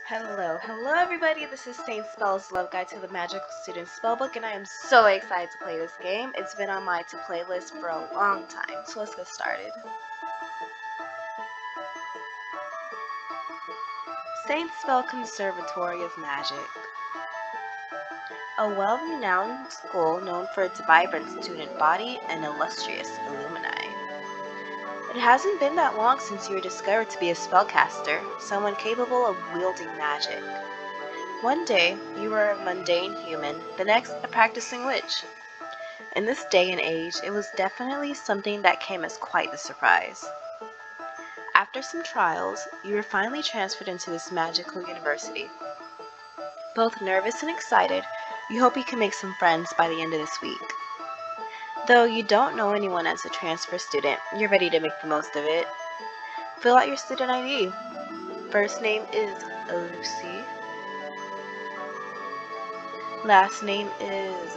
Hello everybody, this is Saint Spell's Love Guide to the Magical Student Spellbook, and I am so excited to play this game. It's been on my to-play list for a long time, so let's get started. Saint Spell Conservatory of Magic. A well-renowned school known for its vibrant student body and illustrious alumni. It hasn't been that long since you were discovered to be a spellcaster, someone capable of wielding magic. One day, you were a mundane human, the next a practicing witch. In this day and age, it was definitely something that came as quite the surprise. After some trials, you were finally transferred into this magical university. Both nervous and excited, you hope you can make some friends by the end of this week. Though you don't know anyone as a transfer student, you're ready to make the most of it. Fill out your student ID. First name is Lucy. Last name is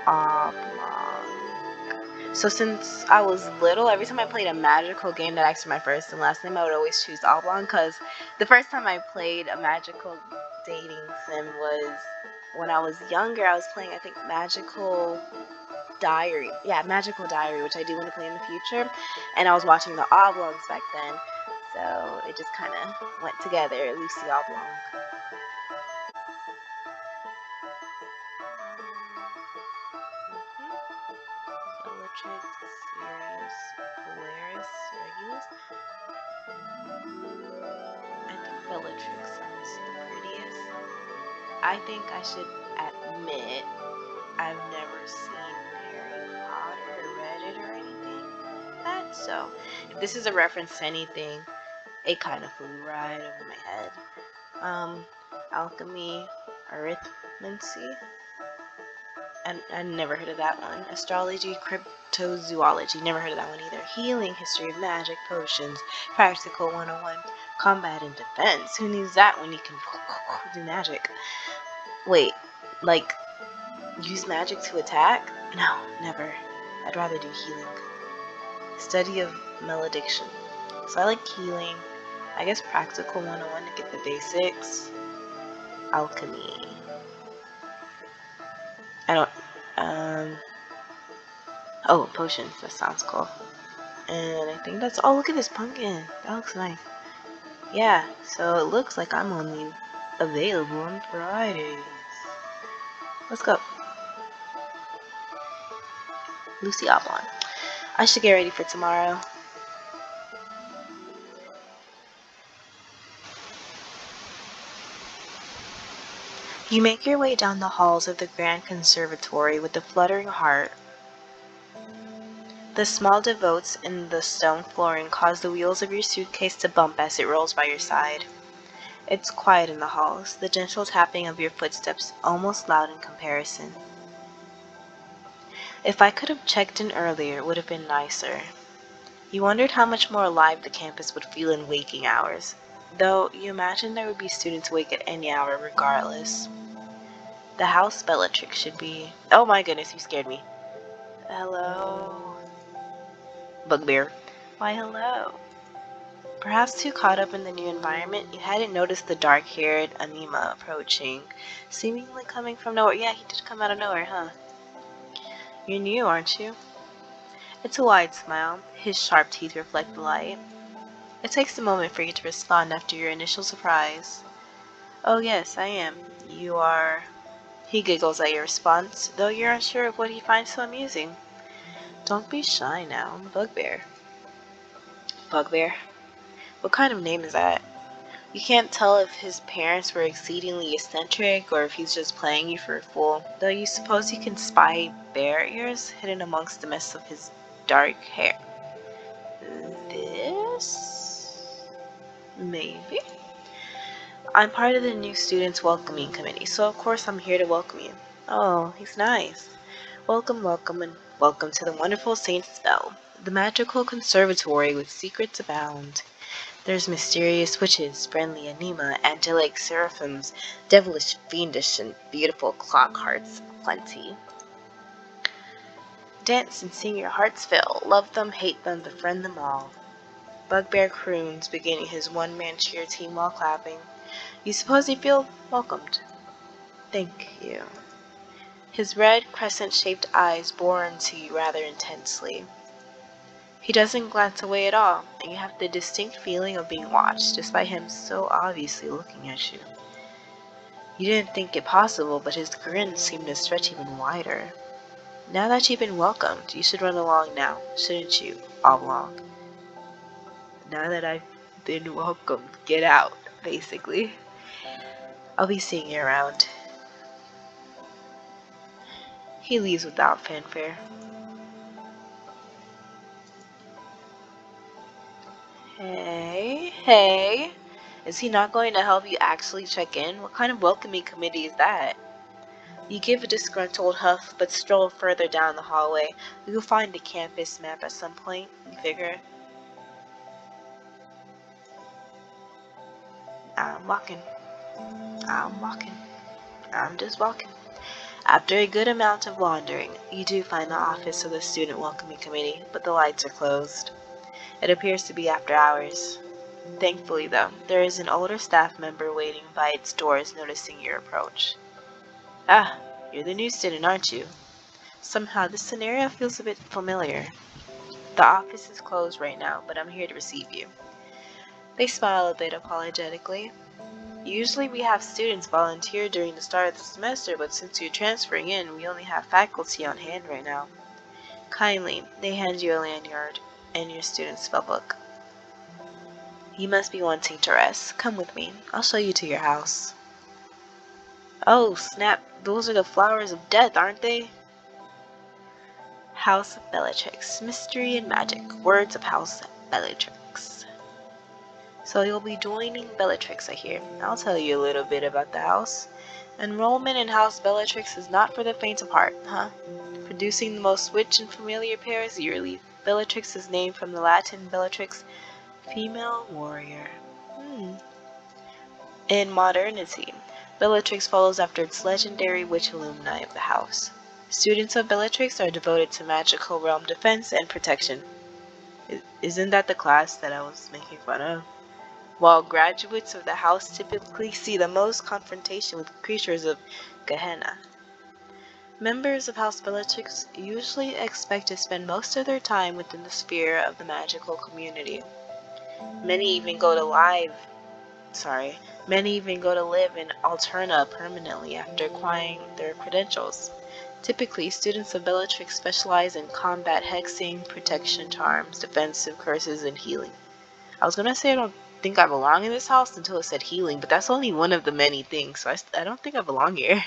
Oblong. So since I was little, every time I played a magical game that asked for my first and last name, I would always choose Oblong, because the first time I played a magical dating sim was when I was younger. I was playing, I think, Magical Diary. Yeah, Magical Diary, which I do want to play in the future. And I was watching the Oblongs back then, so it just kind of went together, Lucy Oblong. Bellatrix, Sirius, Polaris, Regulus. I think Bellatrix sounds the prettiest. I think I should admit I've never seen Harry Potter or read it or anything like that, so if this is a reference to anything, it kind of flew right over my head. Alchemy, arithmancy. I never heard of that one. Astrology, cryptozoology, never heard of that one either. Healing, history of magic, potions, practical 101, combat and defense. Who needs that when you can do magic? Wait, like, use magic to attack? No, never. I'd rather do healing. Study of malediction. So I like healing. I guess practical 101 to get the basics. Alchemy. Oh, potions, that sounds cool. And I think that's, oh, look at this pumpkin, that looks nice. Yeah, so it looks like I'm only available on Fridays. Let's go. Lucy Oblong. I should get ready for tomorrow. You make your way down the halls of the Grand Conservatory with a fluttering heart. The small devotes in the stone flooring cause the wheels of your suitcase to bump as it rolls by your side. It's quiet in the halls, the gentle tapping of your footsteps almost loud in comparison. If I could have checked in earlier, it would have been nicer. You wondered how much more alive the campus would feel in waking hours, though you imagined there would be students awake at any hour regardless. The house Bellatrix should be... Oh my goodness, you scared me. Hello? Bugbear. Why, hello. Perhaps too caught up in the new environment, you hadn't noticed the dark-haired Anima approaching, seemingly coming from nowhere. Yeah, he did come out of nowhere, huh? You're new, aren't you? It's a wide smile. His sharp teeth reflect the light. It takes a moment for you to respond after your initial surprise. Oh yes, I am. You are... He giggles at your response, though you're unsure of what he finds so amusing. Don't be shy now, I'm a bugbear. Bugbear? What kind of name is that? You can't tell if his parents were exceedingly eccentric or if he's just playing you for a fool, though you suppose you can spy bear ears hidden amongst the mess of his dark hair. This? Maybe? I'm part of the new students welcoming committee, so of course I'm here to welcome you. Oh, he's nice. Welcome, welcome, and welcome to the wonderful Saint Spell, the magical conservatory with secrets abound. There's mysterious witches, friendly anima, angelic seraphims, devilish, fiendish, and beautiful clock hearts aplenty. Dance and sing your hearts fill, love them, hate them, befriend them all. Bugbear croons, beginning his one-man cheer team while clapping. You suppose you feel welcomed? Thank you. His red, crescent-shaped eyes bore into you rather intensely. He doesn't glance away at all, and you have the distinct feeling of being watched, despite him so obviously looking at you. You didn't think it possible, but his grin seemed to stretch even wider. Now that you've been welcomed, you should run along now, shouldn't you? All along. Now that I've been welcomed, get out, basically. I'll be seeing you around. He leaves without fanfare. Hey. Is he not going to help you actually check in? What kind of welcoming committee is that? You give a disgruntled huff, but stroll further down the hallway. You'll find the campus map at some point, you figure. I'm walking. I'm just walking. After a good amount of wandering, you do find the office of the Student Welcoming Committee, but the lights are closed. It appears to be after hours. Thankfully, though, there is an older staff member waiting by its doors noticing your approach. Ah, you're the new student, aren't you? Somehow this scenario feels a bit familiar. The office is closed right now, but I'm here to receive you. They smile a bit apologetically. Usually we have students volunteer during the start of the semester, but since you're transferring in, we only have faculty on hand right now. Kindly, they hand you a lanyard and your student's spellbook. You must be wanting to rest. Come with me. I'll show you to your house. Oh, snap. Those are the flowers of death, aren't they? House of Bellatrix. Mystery and magic. Words of House Bellatrix. So you'll be joining Bellatrix, I hear. I'll tell you a little bit about the house. Enrollment in House Bellatrix is not for the faint of heart, huh? Producing the most rich and familiar pairs yearly. Bellatrix is named from the Latin Bellatrix, female warrior. In modernity, Bellatrix follows after its legendary witch alumni of the house. Students of Bellatrix are devoted to magical realm defense and protection. Isn't that the class that I was making fun of? While graduates of the house typically see the most confrontation with creatures of Gehenna. Members of House Bellatrix usually expect to spend most of their time within the sphere of the magical community. Many even go to live in Alterna permanently after acquiring their credentials. Typically, students of Bellatrix specialize in combat hexing, protection charms, defensive curses, and healing. I was gonna say I don't think I belong in this house until it said healing, but that's only one of the many things, so I don't think I belong here.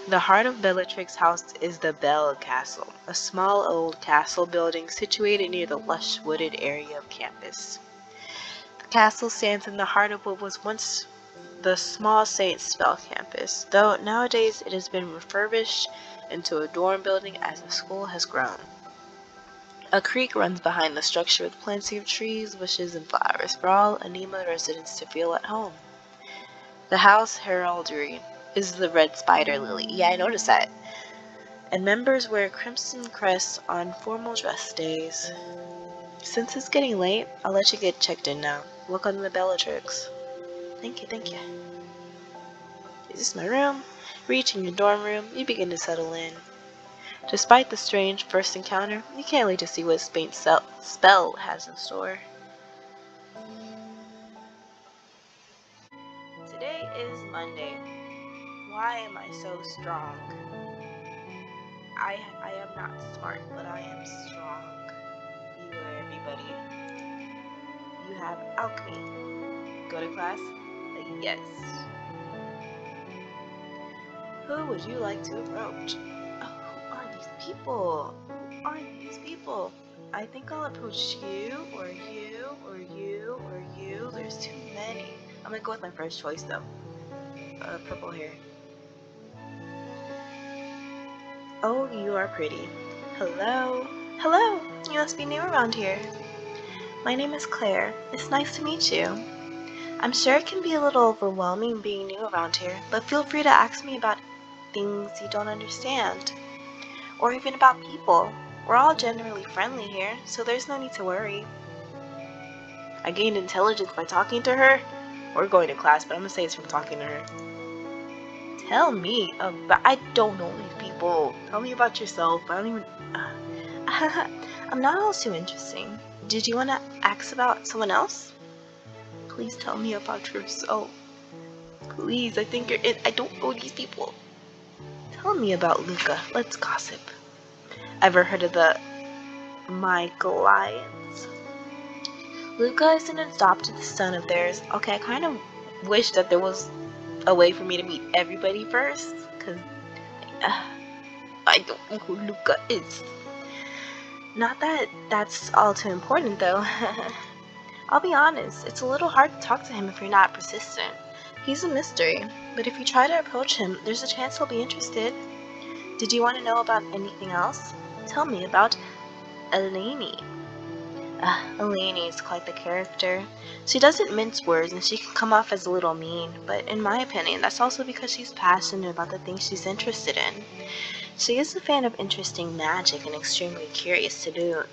The heart of Bellatrix House is the Bell Castle, a small old castle building situated near the lush wooded area of campus. The castle stands in the heart of what was once the small St. Spell campus, though nowadays it has been refurbished into a dorm building as the school has grown. A creek runs behind the structure with plenty of trees, bushes, and flowers for all Anima residents to feel at home. The house heraldry is the red spider lily. Yeah, I noticed that. And members wear crimson crests on formal dress days. Since it's getting late, I'll let you get checked in now. Welcome to Bellatrix. Thank you. Is this my room? Reaching your dorm room, you begin to settle in. Despite the strange first encounter, you can't wait to see what Saint Spell has in store. Today is Monday. Why am I so strong? I am not smart, but I am strong. Beware, everybody. You have alchemy. Go to class? Yes. Who would you like to approach? Oh, who are these people? Who are these people? I think I'll approach you, or you, or you, or you. There's too many. I'm gonna go with my first choice though. Purple hair. Oh, you are pretty. Hello? Hello! You must be new around here. My name is Claire. It's nice to meet you. I'm sure it can be a little overwhelming being new around here, but feel free to ask me about things you don't understand, or even about people. We're all generally friendly here, so there's no need to worry. I gained intelligence by talking to her. We're going to class, but I'm gonna say it's from talking to her. Tell me about. I don't know these people. Tell me about yourself. I don't even. I'm not all too interesting. Did you want to ask about someone else? Please tell me about yourself. Please, I think you're in. I don't know these people. Tell me about Luca. Let's gossip. Ever heard of the Michaelians? Luca is an adopted son of theirs. Okay, I kind of wish that there was a way for me to meet everybody first, because I don't know who Luca is. Not that that's all too important, though. I'll be honest, it's a little hard to talk to him if you're not persistent. He's a mystery, but if you try to approach him, there's a chance he'll be interested. Did you want to know about anything else? Tell me about Eleni. Eleni is quite the character. She doesn't mince words and she can come off as a little mean, but in my opinion, that's also because she's passionate about the things she's interested in. She is a fan of interesting magic and extremely curious to do.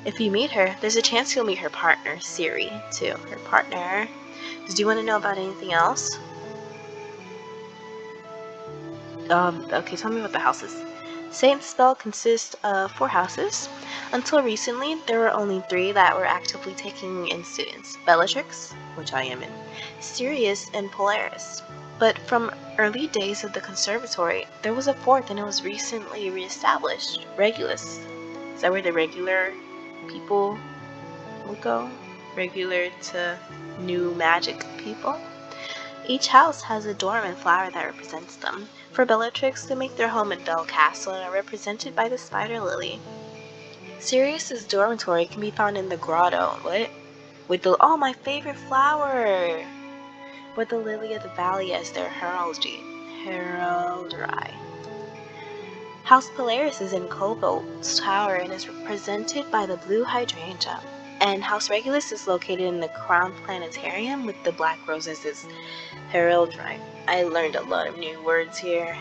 If you meet her, there's a chance you'll meet her partner, Siri, too. Her partner. Did you want to know about anything else? Okay, tell me about the houses. Saint Spell consists of 4 houses. Until recently, there were only 3 that were actively taking in students. Bellatrix, which I am in, Sirius, and Polaris. But from early days of the Conservatory, there was a 4th and it was recently re-established, Regulus. Is that where the regular people will go? Regular to new magic people? Each house has a dormant flower that represents them. For Bellatrix, they make their home in Bell Castle and are represented by the spider lily. Sirius's dormitory can be found in the grotto. What? With the my favorite flower! With the lily of the valley as their heraldry. House Polaris is in Cobalt's Tower and is represented by the blue hydrangea. And House Regulus is located in the Crown Planetarium with the black roses as heraldry. I learned a lot of new words here.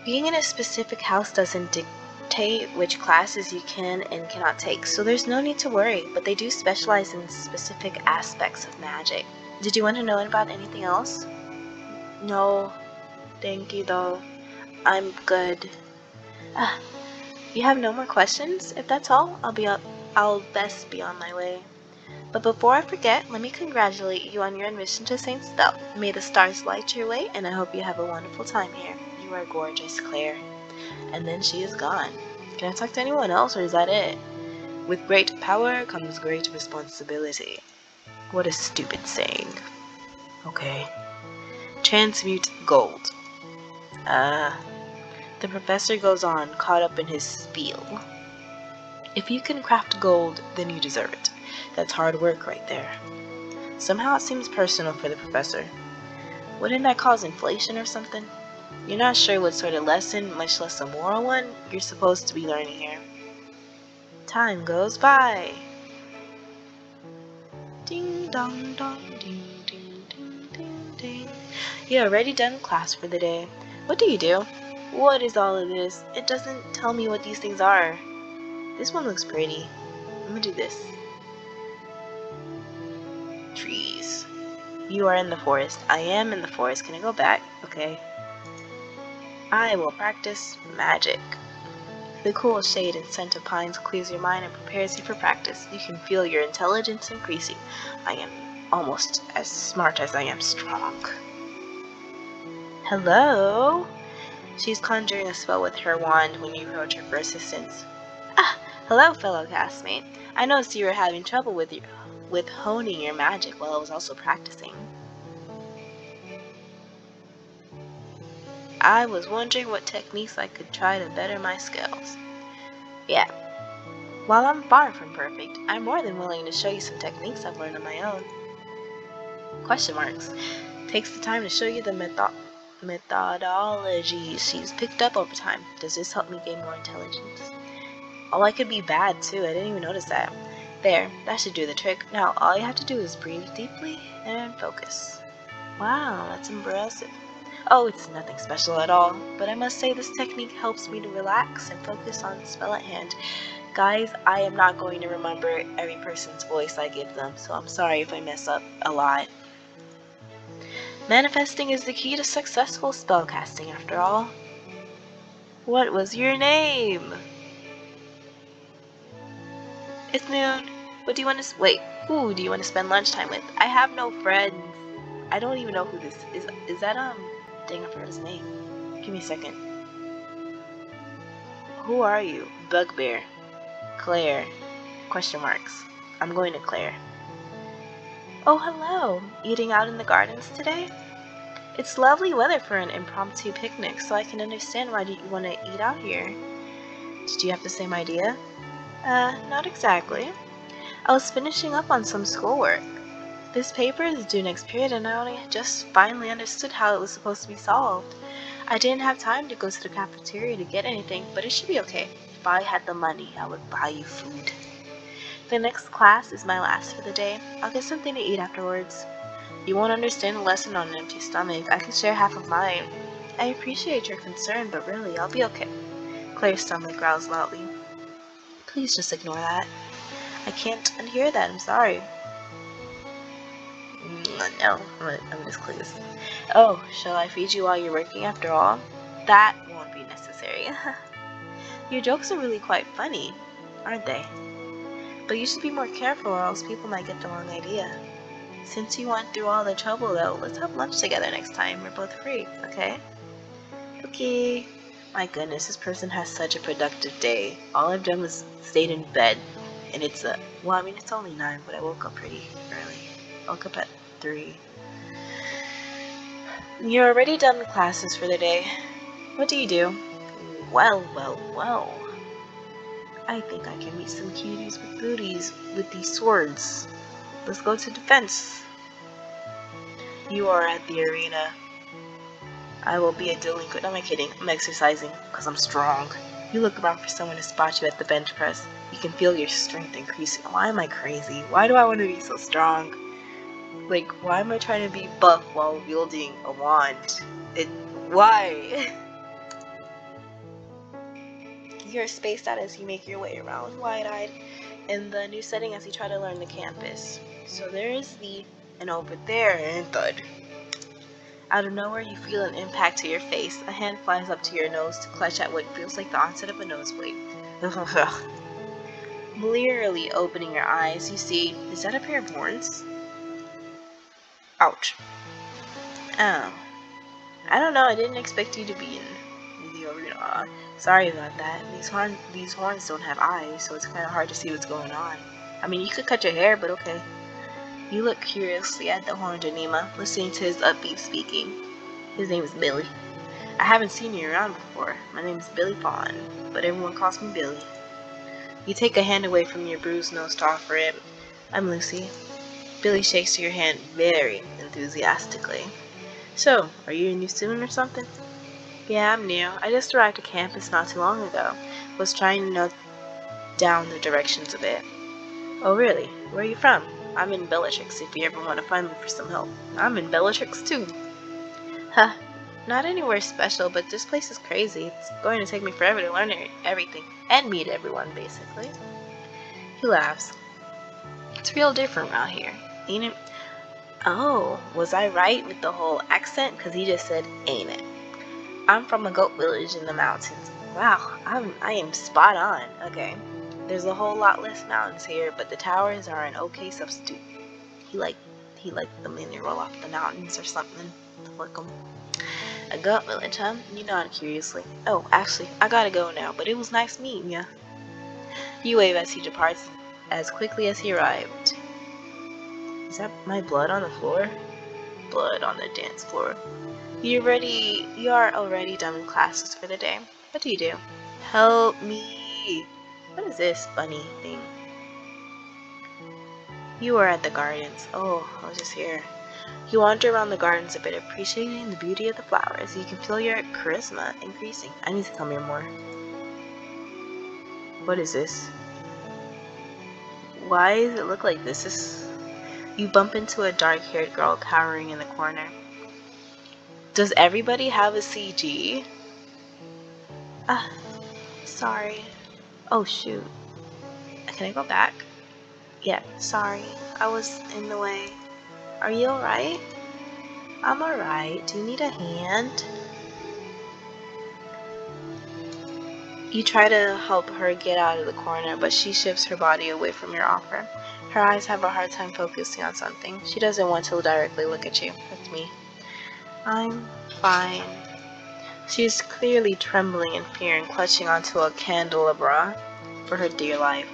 Being in a specific house doesn't dictate which classes you can and cannot take, so there's no need to worry, but they do specialize in specific aspects of magic. Did you want to know about anything else? No, thank you though. I'm good. You have no more questions? If that's all, I'll best be on my way. But before I forget, let me congratulate you on your admission to St. Spell. May the stars light your way, and I hope you have a wonderful time here. You are gorgeous, Claire. And then she is gone. Can I talk to anyone else, or is that it? With great power comes great responsibility. What a stupid saying. Okay. Transmute gold. The professor goes on, caught up in his spiel. If you can craft gold, then you deserve it. That's hard work right there. Somehow it seems personal for the professor. Wouldn't that cause inflation or something? You're not sure what sort of lesson, much less a moral one, you're supposed to be learning here. Time goes by. Ding dong dong, ding ding ding ding ding. You're already done class for the day. What do you do? What is all of this? It doesn't tell me what these things are. This one looks pretty. I'm gonna do this. Trees. You are in the forest. I am in the forest. Can I go back? Okay. I will practice magic. The cool shade and scent of pines clears your mind and prepares you for practice. You can feel your intelligence increasing. I am almost as smart as I am strong. Hello? She's conjuring a spell with her wand when you approach her for assistance. Hello, fellow castmate. I noticed you were having trouble with honing your magic while I was also practicing. I was wondering what techniques I could try to better my skills. Yeah. While I'm far from perfect, I'm more than willing to show you some techniques I've learned on my own. Question marks. Takes the time to show you the methodology she's picked up over time. Does this help me gain more intelligence? Oh, I could be bad too. I didn't even notice that. There, that should do the trick. Now, all you have to do is breathe deeply and focus. Wow, that's impressive. Oh, it's nothing special at all, but I must say this technique helps me to relax and focus on the spell at hand. Guys, I am not going to remember every person's voice I give them, so I'm sorry if I mess up a lot. Manifesting is the key to successful spellcasting, after all. What was your name? It's noon. What do you want to wait? Who do you want to spend lunchtime with? I have no friends. I don't even know who this is. Is that dang, I forgot his name. Give me a second. Who are you? Bugbear. Claire. Question marks. I'm going to Claire. Oh, hello. Eating out in the gardens today? It's lovely weather for an impromptu picnic, so I can understand why you want to eat out here. Did you have the same idea? Not exactly. I was finishing up on some schoolwork. This paper is due next period and I only just finally understood how it was supposed to be solved. I didn't have time to go to the cafeteria to get anything, but it should be okay. If I had the money, I would buy you food. The next class is my last for the day. I'll get something to eat afterwards. You won't understand the lesson on an empty stomach. I can share half of mine. I appreciate your concern, but really, I'll be okay. Claire's stomach growls loudly. Please just ignore that. I can't unhear that, I'm sorry. No, I'm just clueless. Oh, shall I feed you while you're working after all? That won't be necessary. Your jokes are really quite funny, aren't they? But you should be more careful or else people might get the wrong idea. Since you went through all the trouble though, let's have lunch together next time. We're both free, okay? Okay. My goodness, this person has such a productive day. All I've done was stayed in bed. And it's well, I mean, it's only 9, but I woke up pretty early. I woke up at 3. You're already done with classes for the day. What do you do? Well. I think I can meet some cuties with booties with these swords. Let's go to defense. You are at the arena. I will be a delinquent. No, I'm kidding. I'm exercising because I'm strong. You look around for someone to spot you at the bench press. You can feel your strength increasing. Why am I crazy? Why do I want to be so strong? Like, why am I trying to be buff while wielding a wand? Why? You're spaced out as you make your way around, wide-eyed, in the new setting as you try to learn the campus. So there is and over there, and thud. Out of nowhere, you feel an impact to your face. A hand flies up to your nose to clutch at what feels like the onset of a nosebleed. Blearily opening your eyes, you see, is that a pair of horns? Ouch. Oh. I don't know, I didn't expect you to be in the arena. Sorry about that. These horns don't have eyes, so it's kind of hard to see what's going on. I mean, you could cut your hair, but okay. You look curiously at the horned Anima, listening to his upbeat speaking. His name is Billy. I haven't seen you around before. My name is Billy Fawn, but everyone calls me Billy. You take a hand away from your bruised nose to offer it. I'm Lucy. Billy shakes your hand very enthusiastically. So, are you a new student or something? Yeah, I'm new. I just arrived to campus not too long ago. Was trying to note down the directions a bit. Oh really? Where are you from? I'm in Bellatrix if you ever want to find me for some help. I'm in Bellatrix too. Huh. Not anywhere special, but this place is crazy. It's going to take me forever to learn everything. And meet everyone, basically. He laughs. It's real different around here, ain't it? Oh, was I right with the whole accent? Because he just said, ain't it? I'm from a goat village in the mountains. Wow, I am spot on. Okay. There's a whole lot less mountains here, but the towers are an okay substitute. He liked the when they roll off the mountains or something to flick them. A goat village, huh? You nod curiously. Oh, actually, I gotta go now, but it was nice meeting ya. You wave as he departs as quickly as he arrived. Is that my blood on the floor? Blood on the dance floor. You are already done with classes for the day. What do you do? Help me! What is this bunny thing? You are at the gardens. Oh, I was just here. You wander around the gardens a bit, appreciating the beauty of the flowers. You can feel your charisma increasing. I need to come here more. What is this? Why does it look like this? You bump into a dark-haired girl cowering in the corner. Does everybody have a CG? Ah, sorry. Oh shoot. Can I go back? Yeah, sorry. I was in the way. Are you alright? I'm alright. Do you need a hand? You try to help her get out of the corner, but she shifts her body away from your offer. Her eyes have a hard time focusing on something. She doesn't want to directly look at you. That's me. I'm fine. She is clearly trembling in fear and clutching onto a candelabra for her dear life.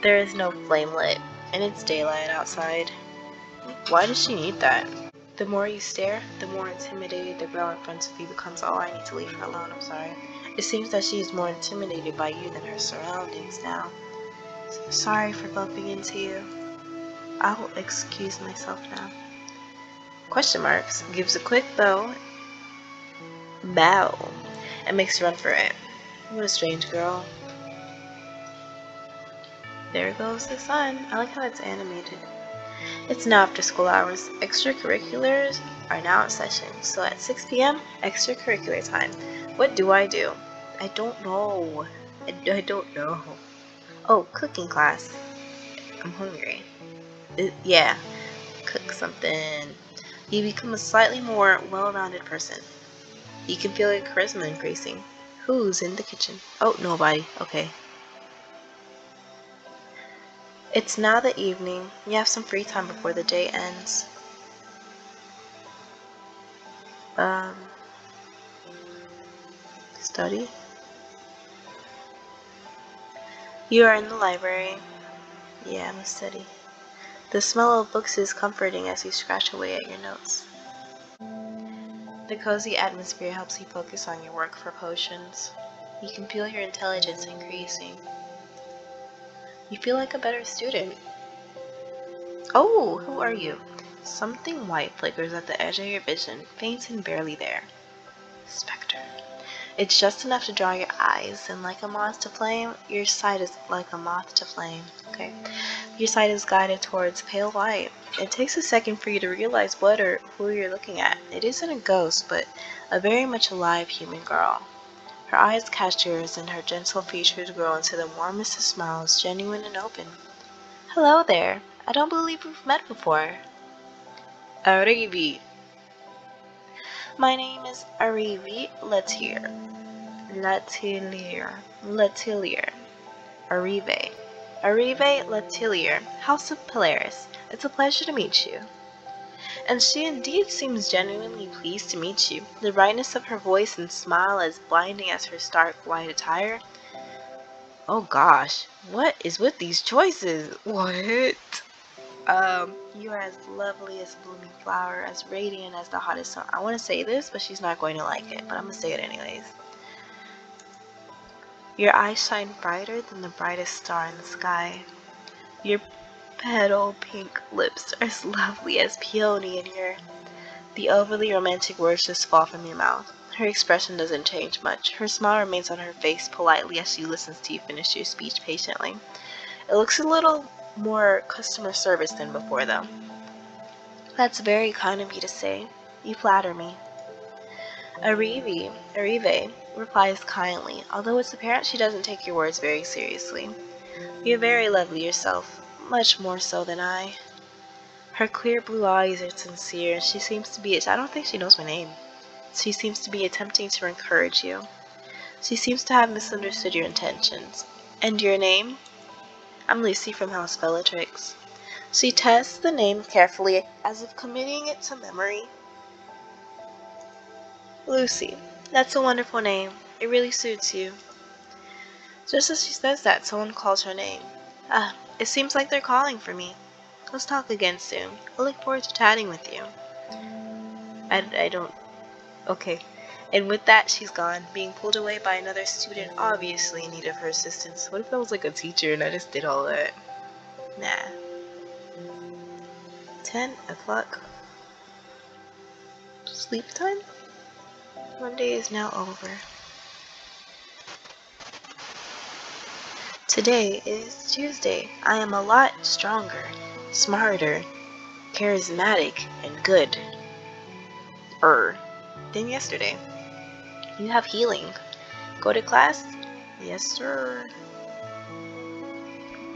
There is no flame lit, and it's daylight outside. Why does she need that? The more you stare, the more intimidated the girl in front of you becomes. Oh, I need to leave her alone, I'm sorry. It seems that she is more intimidated by you than her surroundings now. Sorry for bumping into you. I'll excuse myself now. Question marks gives a quick bow, and makes a run for it. What a strange girl. There goes the sun. I like how it's animated. It's now after school hours. Extracurriculars are now in session. So at 6 p.m., extracurricular time. What do? I don't know. I don't know. Oh, cooking class. I'm hungry. Yeah, cook something. You become a slightly more well-rounded person. You can feel your charisma increasing. Who's in the kitchen? Oh, nobody. Okay. It's now the evening. You have some free time before the day ends. Study? You are in the library. Yeah, I'm a study. The smell of books is comforting as you scratch away at your notes. The cozy atmosphere helps you focus on your work for potions. You can feel your intelligence increasing. You feel like a better student. Oh, who are you? Something white flickers at the edge of your vision, faint and barely there. Spectre. It's just enough to draw your eyes, and like a moth to flame, your sight is like a moth to flame. Okay. Your sight is guided towards pale white. It takes a second for you to realize what or who you're looking at. It isn't a ghost, but a very much alive human girl. Her eyes catch yours, and her gentle features grow into the warmest of smiles, genuine and open. Hello there. I don't believe we've met before. Arrivi. My name is Arrivi Lettier. Arrive. Arrive Letelier, House of Polaris. It's a pleasure to meet you. And she indeed seems genuinely pleased to meet you. The brightness of her voice and smile as blinding as her stark white attire. Oh gosh, what is with these choices? What? You are as lovely as a blooming flower, as radiant as the hottest sun. I want to say this, but she's not going to like it, but I'm going to say it anyways. Your eyes shine brighter than the brightest star in the sky. Your petal pink lips are as lovely as peony, and the overly romantic words just fall from your mouth. Her expression doesn't change much. Her smile remains on her face politely as she listens to you finish your speech patiently. It looks a little more customer service than before, though. That's very kind of you to say. You flatter me. Arrive replies kindly, although it's apparent she doesn't take your words very seriously. You're very lovely yourself, much more so than I. Her clear blue eyes are sincere, and she seems to be, I don't think she knows my name. She seems to be attempting to encourage you. She seems to have misunderstood your intentions. And your name? I'm Lucy from House Bellatrix. She tests the name carefully, as if committing it to memory. Lucy. That's a wonderful name. It really suits you. Just as she says that, someone calls her name. Ah, it seems like they're calling for me. Let's talk again soon. I look forward to chatting with you. I don't... Okay. And with that, she's gone, being pulled away by another student obviously in need of her assistance. What if I was like a teacher and I just did all that? Nah. 10 o'clock. Sleep time? Monday is now over. Today is Tuesday. I am a lot stronger, smarter, charismatic, and good. than yesterday. You have healing. Go to class? Yes, sir.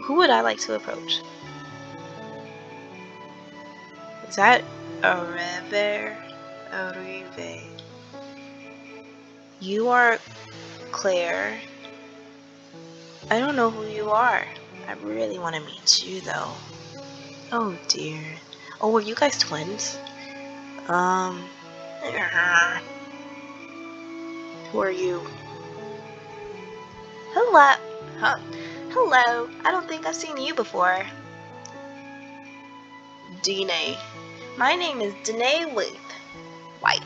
Who would I like to approach? Is that Arrive? You are Claire. I don't know who you are. I really want to meet you though. Oh dear. Oh, were you guys twins? Who are you? Hello. Huh. Hello. I don't think I've seen you before. Dene. My name is Dene White.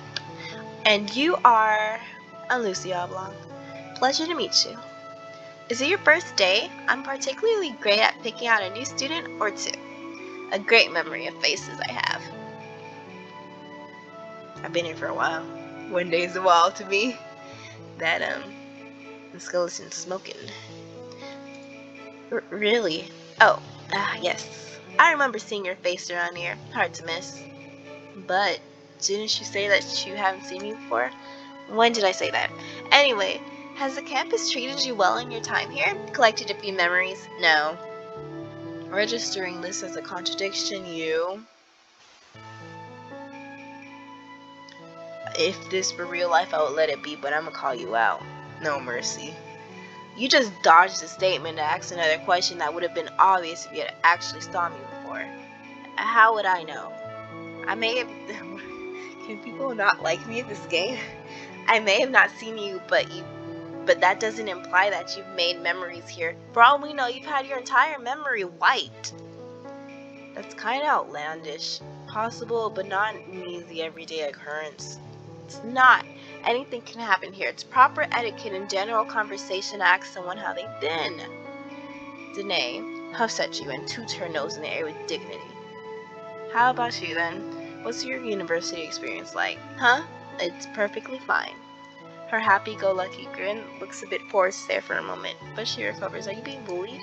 And you are Lucy Oblong. Pleasure to meet you. Is it your first day? I'm particularly great at picking out a new student or two. A great memory of faces I have. I've been here for a while. One day is a while to me. That, the skeleton's smoking. Really? Oh, yes. I remember seeing your face around here. Hard to miss. But, didn't you say that you haven't seen me before? When did I say that? Anyway, has the campus treated you well in your time here? Collected a few memories? No. Registering this as a contradiction, you... If this were real life, I would let it be, but I'm gonna call you out. No mercy. You just dodged the statement to ask another question that would have been obvious if you had actually saw me before. How would I know? I may have... Can people not like me in this game? I may have not seen you, but that doesn't imply that you've made memories here. For all we know, you've had your entire memory wiped. That's kind of outlandish. Possible, but not an easy everyday occurrence. It's not. Anything can happen here. It's proper etiquette and general conversation to ask someone how they've been. Danae huffs at you and toots her nose in the air with dignity. How about you then? What's your university experience like? Huh? It's perfectly fine. Her happy-go-lucky grin looks a bit forced there for a moment, but she recovers. Are you being bullied?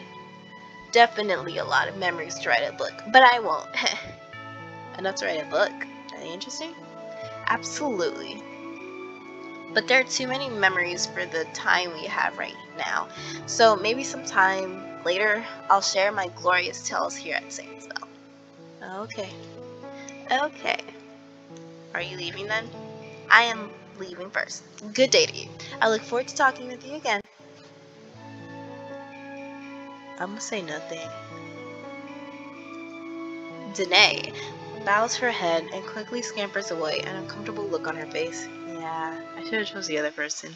Definitely a lot of memories to write a book, but I won't. Enough to write a book. Are they interesting? Absolutely. But there are too many memories for the time we have right now. So maybe sometime later, I'll share my glorious tales here at Saintsville. Okay. Okay. Are you leaving then? I am leaving first. Good day to you. I look forward to talking with you again. I'm gonna say nothing. Danae bows her head and quickly scampers away, an uncomfortable look on her face. Yeah, I should have chose the other person.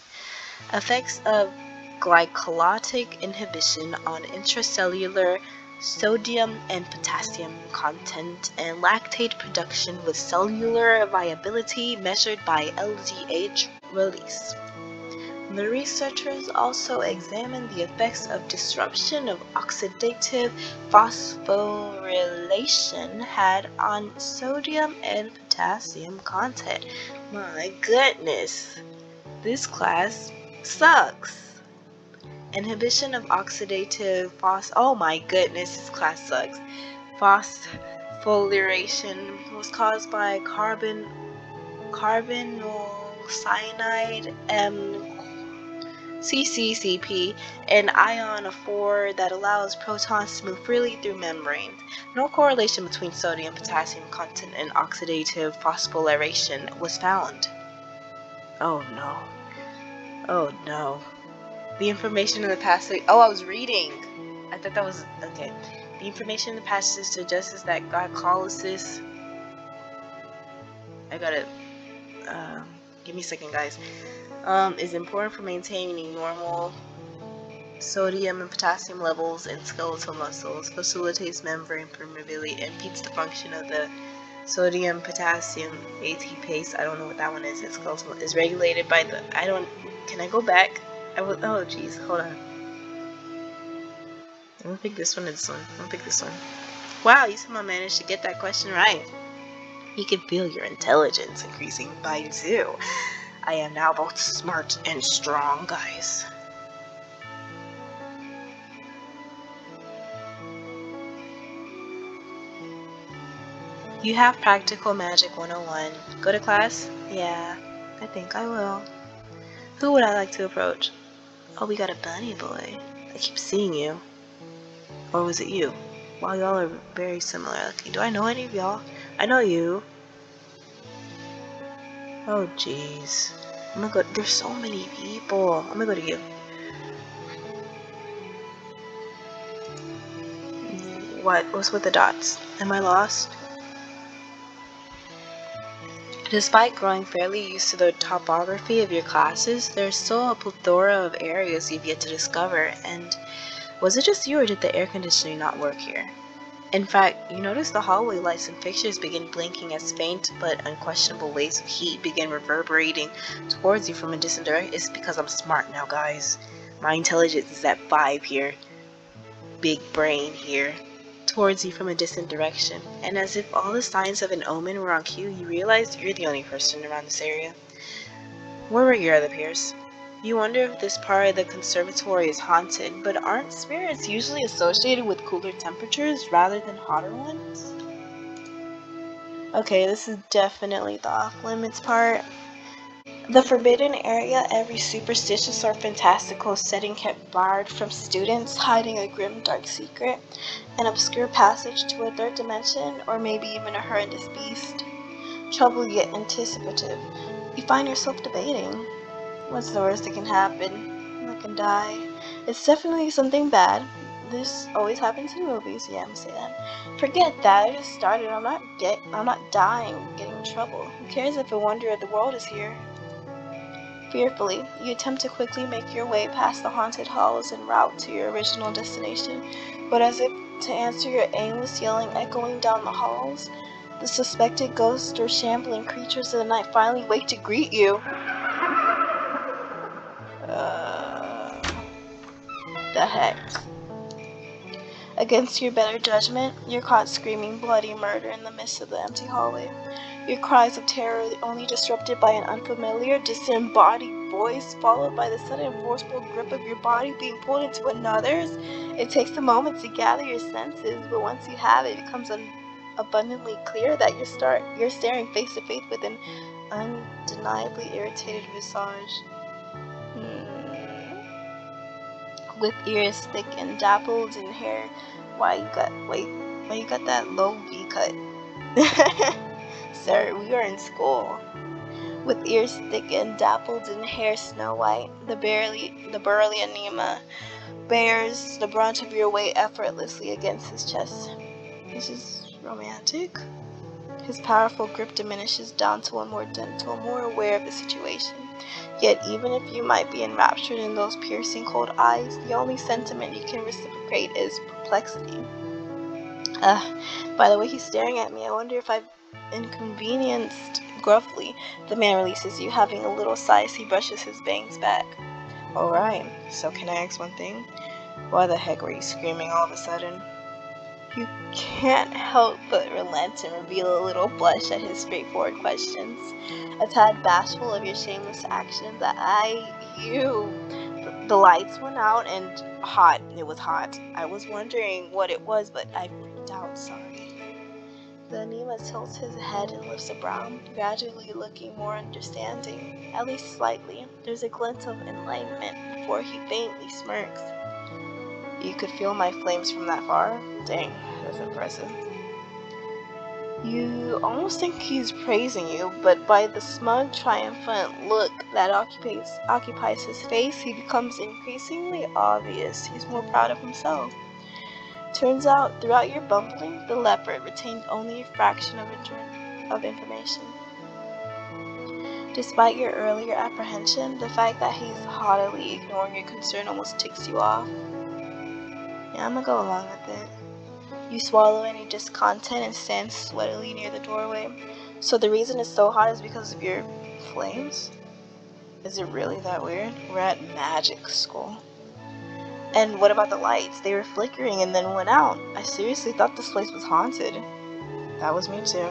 Effects of glycolytic inhibition on intracellular sodium and potassium content and lactate production with cellular viability measured by LDH release. The researchers also examined the effects of disruption of oxidative phosphorylation had on sodium and potassium content. My goodness, this class sucks. Inhibition of oxidative oh my goodness, this class sucks. Phosphorylation was caused by carbonyl CCCP, an ion of 4 that allows protons to move freely through membranes. No correlation between sodium potassium content and oxidative phosphorylation was found. Oh no. Oh no. The information in the passage. Oh, I was reading. I thought that was okay. The information in the passage suggests that glycolysis. I gotta. Give me a second, guys. Is important for maintaining normal sodium and potassium levels in skeletal muscles, facilitates membrane permeability, and impedes the function of the sodium potassium ATPase. I don't know what that one is. It's skeletal. Is regulated by the. Can I go back? Oh jeez, hold on. I'm gonna pick this one and this one. I'm gonna pick this one. Wow, you somehow managed to get that question right. You can feel your intelligence increasing by 2. I am now both smart and strong, guys. You have Practical Magic 101. Go to class? Yeah. I think I will. Who would I like to approach? Oh, we got a bunny boy. I keep seeing you. Or was it you? Wow, y'all are very similar looking. Do I know any of y'all? I know you. Oh, jeez. I'm gonna go. There's so many people. I'm gonna go to you. What's with the dots? Am I lost? Despite growing fairly used to the topography of your classes, there's still a plethora of areas you've yet to discover, and was it just you or did the air conditioning not work here? In fact, you notice the hallway lights and fixtures begin blinking as faint but unquestionable waves of heat begin reverberating towards you from a distant direction. It's because I'm smart now, guys. My intelligence is at 5 here. Big brain here. Towards you from a distant direction, and as if all the signs of an omen were on cue, you realize you're the only person around this area. Where were your other peers? You wonder if this part of the conservatory is haunted, but aren't spirits usually associated with cooler temperatures rather than hotter ones? Okay, this is definitely the off-limits part. The forbidden area, every superstitious or fantastical setting kept barred from students hiding a grim dark secret, an obscure passage to a third dimension, or maybe even a horrendous beast. Trouble yet anticipative. You find yourself debating. What's the worst that can happen? I can die. It's definitely something bad. This always happens in movies. Yeah, I'm gonna say that. Forget that. I just started. I'm not dying, getting in trouble. Who cares if a wonder of the world is here? Fearfully, you attempt to quickly make your way past the haunted halls en route to your original destination, but as if to answer your aimless yelling echoing down the halls, the suspected ghosts or shambling creatures of the night finally wake to greet you. The heck? Against your better judgment, you're caught screaming bloody murder in the midst of the empty hallway. Your cries of terror only disrupted by an unfamiliar, disembodied voice, followed by the sudden forceful grip of your body being pulled into another's. It takes a moment to gather your senses, but once you have it, it becomes abundantly clear that you're staring face to face with an undeniably irritated visage. With ears thick and dappled in hair. Why you got that low V cut? Sir, we are in school. With ears thick and dappled in hair snow white, the burly anema bears the brunt of your weight effortlessly against his chest. This is romantic. His powerful grip diminishes down to a more gentle, more aware of the situation. Yet even if you might be enraptured in those piercing cold eyes, the only sentiment you can reciprocate is perplexity. By the way he's staring at me, I wonder if I've inconvenienced. Gruffly, the man releases you, having a little sigh as he brushes his bangs back. Alright, so can I ask one thing? Why the heck were you screaming all of a sudden? You can't help but relent and reveal a little blush at his straightforward questions. A tad bashful of your shameless actions, the lights went out and hot. It was hot. I was wondering what it was, but I freaked out, sorry. The anema tilts his head and lifts a brow, gradually looking more understanding, at least slightly. There's a glint of enlightenment before he faintly smirks. You could feel my flames from that far? Dang, that's impressive. You almost think he's praising you, but by the smug, triumphant look that occupies his face, he becomes increasingly obvious. He's more proud of himself. Turns out, throughout your bumbling, the leopard retained only a fraction of information. Despite your earlier apprehension, the fact that he's haughtily ignoring your concern almost ticks you off. Yeah, I'm gonna go along with it. You swallow any discontent and stand sweatily near the doorway. So the reason it's so hot is because of your flames? Is it really that weird? We're at magic school. And what about the lights? They were flickering and then went out. I seriously thought this place was haunted. That was me too.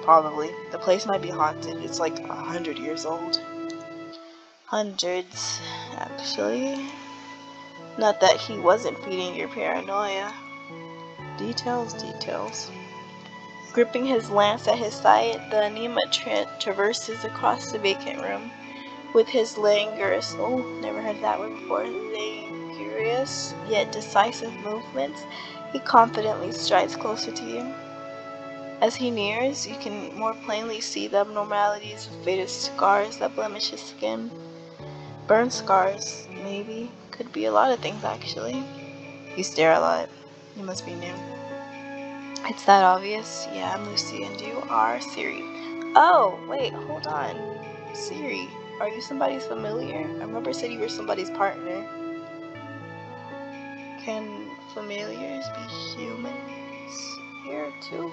Probably. The place might be haunted. It's like 100 years old. Hundreds, actually. Not that he wasn't feeding your paranoia. Details. Gripping his lance at his side, the anema traverses across the vacant room. With his languorous, never heard that word before, languorous yet decisive movements, he confidently strides closer to you. As he nears, you can more plainly see the abnormalities of faded scars that blemish his skin. Burn scars, maybe. Could be a lot of things, actually. You stare a lot. You must be new. It's that obvious. Yeah, I'm Lucy, and you are Siri. Oh, wait, hold on. Siri, are you somebody's familiar? I remember said you were somebody's partner. Can familiars be humans here, too?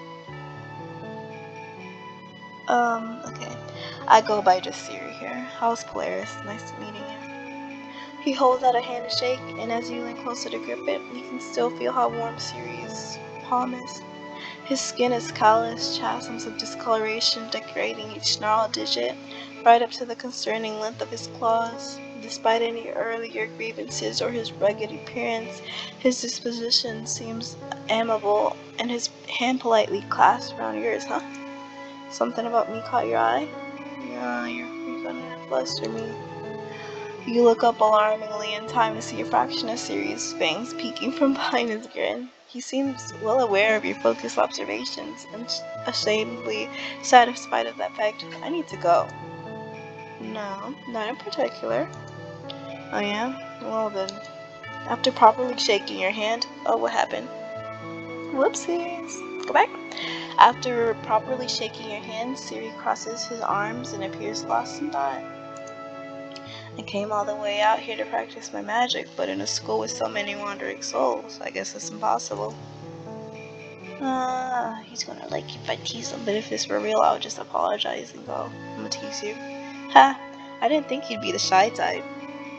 Okay. I go by just Siri here. How's Polaris? Nice meeting you. He holds out a hand to shake, and as you lean closer to grip it, you can still feel how warm Siri's palm is. His skin is callous, chasms of discoloration decorating each gnarled digit, right up to the concerning length of his claws. Despite any earlier grievances or his rugged appearance, his disposition seems amiable, and his hand politely clasped around yours, huh? Something about me caught your eye? Yeah, you're gonna fluster me. You look up alarmingly in time to see a fraction of Sirius' fangs peeking from behind his grin. He seems well aware of your focused observations and ashamedly satisfied of that fact. I need to go. No, not in particular. Oh yeah? Well then. After properly shaking your hand, what happened? Whoopsies. Go back. After properly shaking your hand, Siri crosses his arms and appears lost in thought. I came all the way out here to practice my magic, but in a school with so many wandering souls, I guess it's impossible. He's gonna like if I tease him, but if this were real, I would just apologize and go, I'm gonna tease you. Ha! I didn't think you'd be the shy type.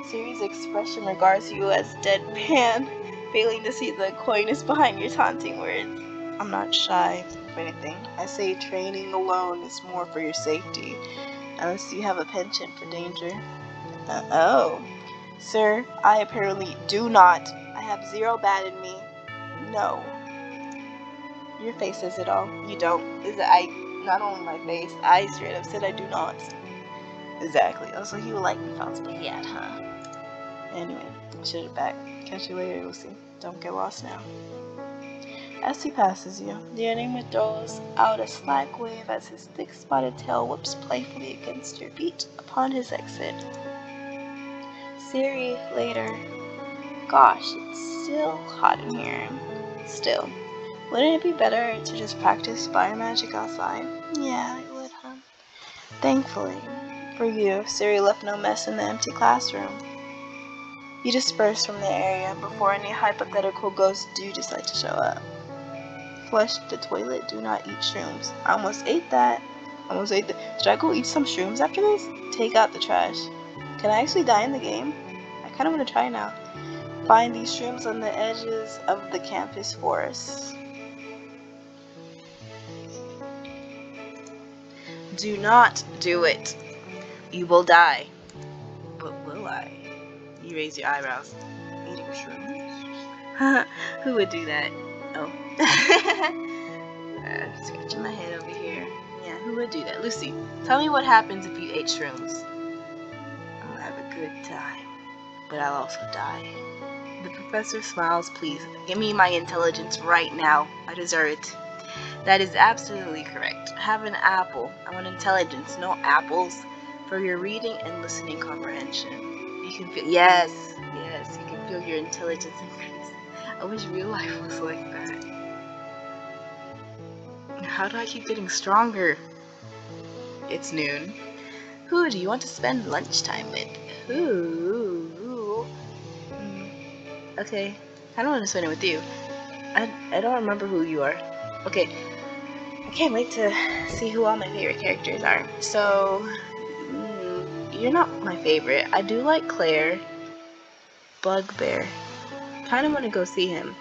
Siri's expression regards you as deadpan, failing to see the coyness behind your taunting words. I'm not shy, if anything. I say training alone is more for your safety, unless you have a penchant for danger. Oh. Sir, I apparently do not. I have zero bad in me. No. Your face says it all. You don't. Not only my face, I straight up said I do not. Exactly. Oh, so he would like me if I was bad, huh? Anyway, shut it back. Catch you later, Lucy. Don't get lost now. As he passes you, the enemy throws out a slack wave as his thick spotted tail whips playfully against your feet upon his exit. Siri, later. Gosh, it's still hot in here. Still. Wouldn't it be better to just practice fire magic outside? Yeah, it would, huh? Thankfully, for you, Siri left no mess in the empty classroom. You disperse from the area before any hypothetical ghosts do decide to show up. Flush the toilet, do not eat shrooms. I almost ate that. Should I go eat some shrooms after this? Take out the trash. Can I actually die in the game? I kind of want to try now. Find these shrooms on the edges of the campus forest. Do not do it. You will die. But will I? You raise your eyebrows. Eating shrooms? Who would do that? Oh. Scratching my head over here. Yeah, who would do that? Lucy, tell me what happens if you ate shrooms. I'll have a good time. But I'll also die. The professor smiles. Please, give me my intelligence right now. I deserve it. That is absolutely correct. Have an apple. I want intelligence, no apples. For your reading and listening comprehension. You can feel, yes, you can feel your intelligence increase. I wish real life was like that. How do I keep getting stronger? It's noon. Who do you want to spend lunchtime with? Ooh. Okay, I don't want to spend it with you. I don't remember who you are. Okay, I can't wait to see who all my favorite characters are. So, you're not my favorite. I do like Claire. Bugbear. Kind of want to go see him.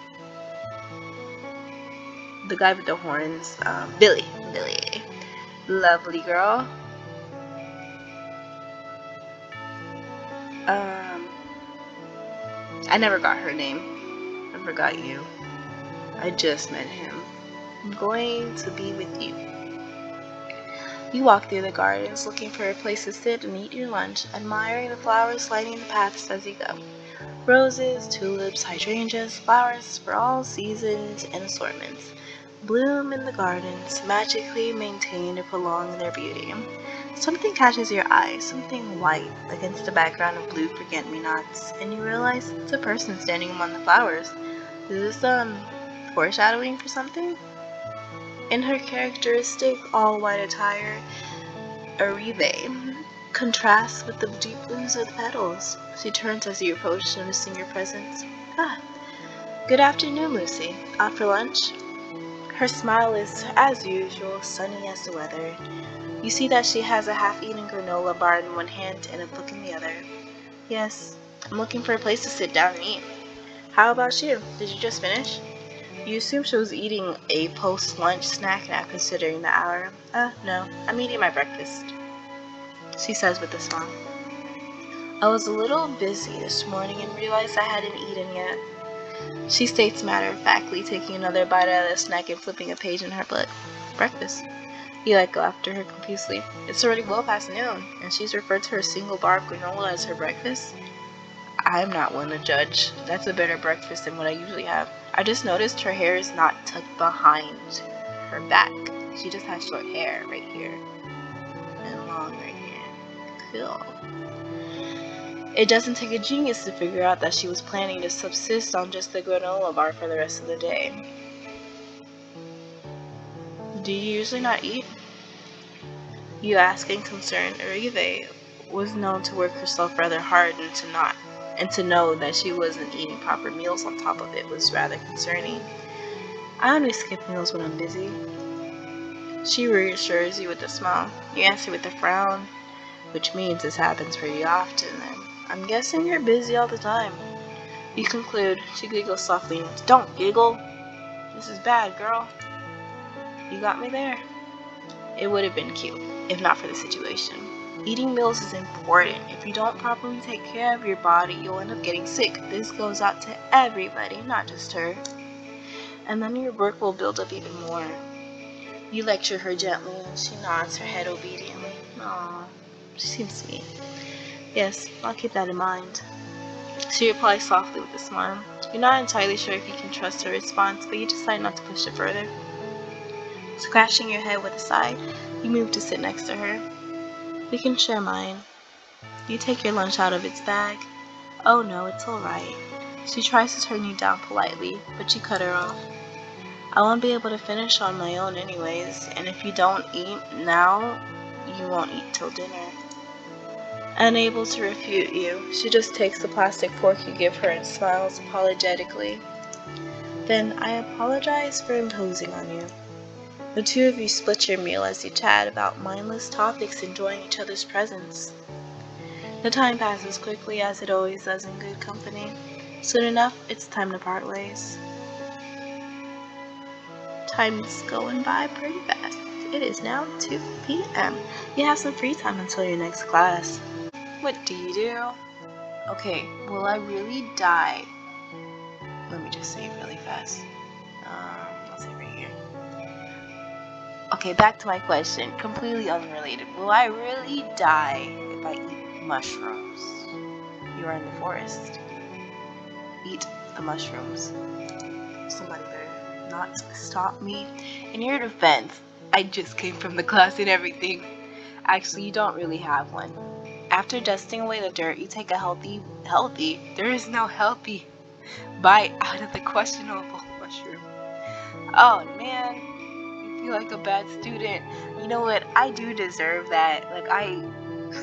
The guy with the horns. Billy. Lovely girl. I never got her name. I forgot you. I just met him. I'm going to be with you. You walk through the gardens looking for a place to sit and eat your lunch, admiring the flowers lining the paths as you go. Roses, tulips, hydrangeas, flowers for all seasons and assortments bloom in the gardens, magically maintain or prolong their beauty. Something catches your eye, something white against a background of blue forget-me-nots, and you realize it's a person standing among the flowers. Is this, foreshadowing for something? In her characteristic all-white attire, Arive contrasts with the deep blues of the petals. She turns as you approach, noticing your presence. Ah, good afternoon, Lucy. Out for lunch? Her smile is, as usual, sunny as the weather. You see that she has a half-eaten granola bar in one hand and a book in the other. Yes, I'm looking for a place to sit down and eat. How about you? Did you just finish? You assume she was eating a post-lunch snack now, considering the hour. No, I'm eating my breakfast, she says with a smile. I was a little busy this morning and realized I hadn't eaten yet, she states matter-of-factly, taking another bite out of the snack and flipping a page in her book. Breakfast? You let go after her confusedly. It's already well past noon, and she's referred to her single bar of granola as her breakfast? I'm not one to judge. That's a better breakfast than what I usually have. I just noticed her hair is not tucked behind her back. She just has short hair right here. And long right here. Cool. It doesn't take a genius to figure out that she was planning to subsist on just the granola bar for the rest of the day. Do you usually not eat? You ask in concern. Uribe was known to work herself rather hard and to know that she wasn't eating proper meals on top of it was rather concerning. I only skip meals when I'm busy. She reassures you with a smile. You answer with a frown, which means this happens pretty often then. I'm guessing you're busy all the time. You conclude. She giggles softly. Don't giggle. This is bad, girl. You got me there. It would have been cute, if not for the situation. Eating meals is important. If you don't properly take care of your body, you'll end up getting sick. This goes out to everybody, not just her. And then your work will build up even more. You lecture her gently, and she nods her head obediently. Aww, she seems sweet. Yes, I'll keep that in mind. She replies softly with a smile. You're not entirely sure if you can trust her response, but you decide not to push it further. Scratching your head with a sigh, you move to sit next to her. We can share mine. You take your lunch out of its bag. Oh no, it's alright. She tries to turn you down politely, but you cut her off. I won't be able to finish on my own anyways, and if you don't eat now, you won't eat till dinner. Unable to refute you, she just takes the plastic fork you give her and smiles apologetically. Then I apologize for imposing on you. The two of you split your meal as you chat about mindless topics, enjoying each other's presence. The time passes quickly, as it always does in good company. Soon enough, it's time to part ways. Time's going by pretty fast. It is now 2 p.m. You have some free time until your next class. What do you do? Okay, will I really die? Let me just say it really fast. I'll say right here. Okay, back to my question. Completely unrelated. Will I really die if I eat mushrooms? You are in the forest. Eat the mushrooms. Somebody better not stop me. In your defense, I just came from the class and everything. Actually, you don't really have one. After dusting away the dirt, you take a healthy, there is no healthy bite out of the questionable mushroom. Oh man, you feel like a bad student. You know what, I do deserve that.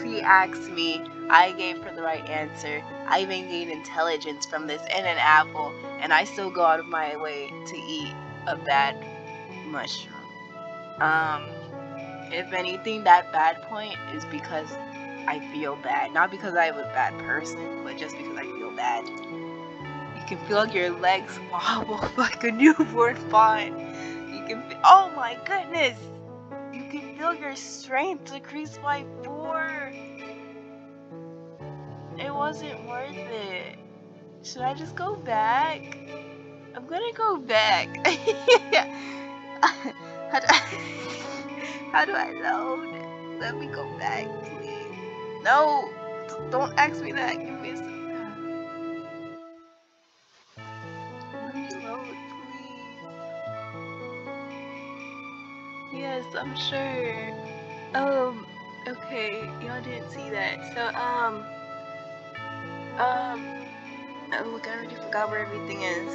She asked me, I gave her the right answer. I even gained intelligence from this and an apple, and I still go out of my way to eat a bad mushroom. If anything, that bad point is because I feel bad. Not because I'm a bad person, but just because I feel bad. You can feel your legs wobble like a newborn fawn. You can feel, oh my goodness! You can feel your strength decrease by 4. It wasn't worth it. Should I just go back? I'm gonna go back. How do I load? Let me go back, please. No! Don't ask me that. You missed it. Let me load, please. Yes, I'm sure. Okay, y'all didn't see that. So, oh look, I already forgot where everything is.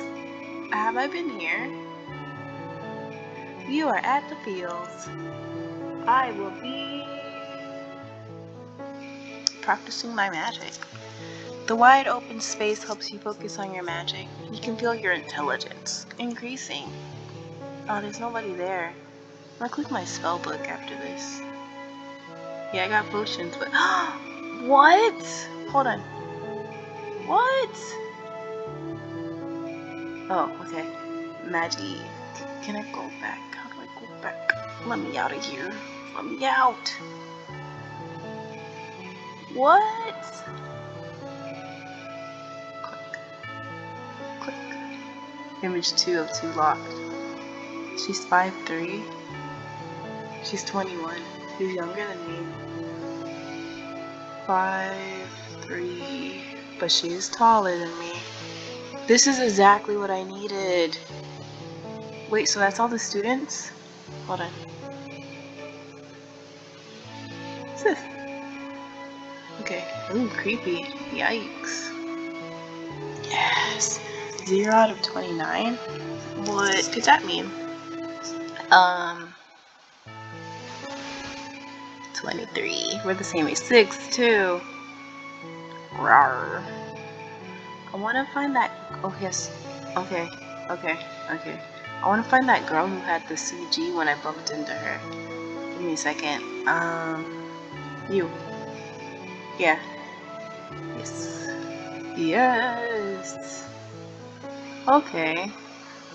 Have I been here? You are at the fields. I will be practicing my magic. The wide open space helps you focus on your magic. You can feel your intelligence increasing. Oh, there's nobody there. I'll click my spell book after this. Yeah, I got potions, but what? Hold on. What? Oh, okay. Magic. Can I go back? How do I go back? Let me out of here. Let me out. What? Click. Image 2 of 2 locked. She's 5'3". She's 21. She's younger than me. 5'3", but she's taller than me. This is exactly what I needed. Wait, so that's all the students? Hold on. What's this? Okay. Ooh, creepy. Yikes. Yes. 0 out of 29? What could that mean? 23. We're the same age. 6, too. Rawr. I want to find that. Oh, yes. Okay. I want to find that girl who had the CG when I bumped into her. Give me a second. You. Yeah. Yes. Yes. Okay.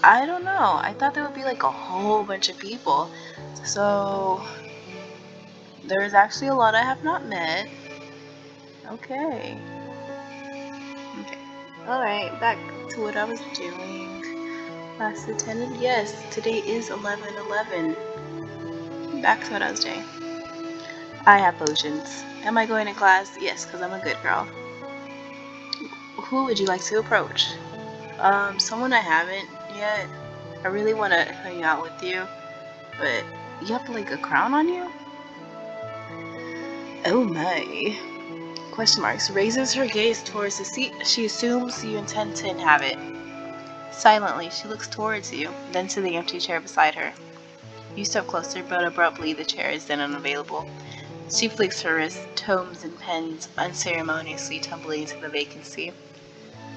I don't know. I thought there would be like a whole bunch of people. So there is actually a lot I have not met. Okay. Alright, back to what I was doing. Last attended? Yes, today is 11/11. Back to what I was doing. I have potions. Am I going to class? Yes, because I'm a good girl. Who would you like to approach? Someone I haven't yet. I really want to hang out with you, but you have like a crown on you? Oh my. Question marks. Raises her gaze towards the seat. She assumes you intend to inhabit. Silently, she looks towards you, then to the empty chair beside her. You step closer, but abruptly the chair is then unavailable. She flicks her wrist, tomes and pens unceremoniously tumbling into the vacancy.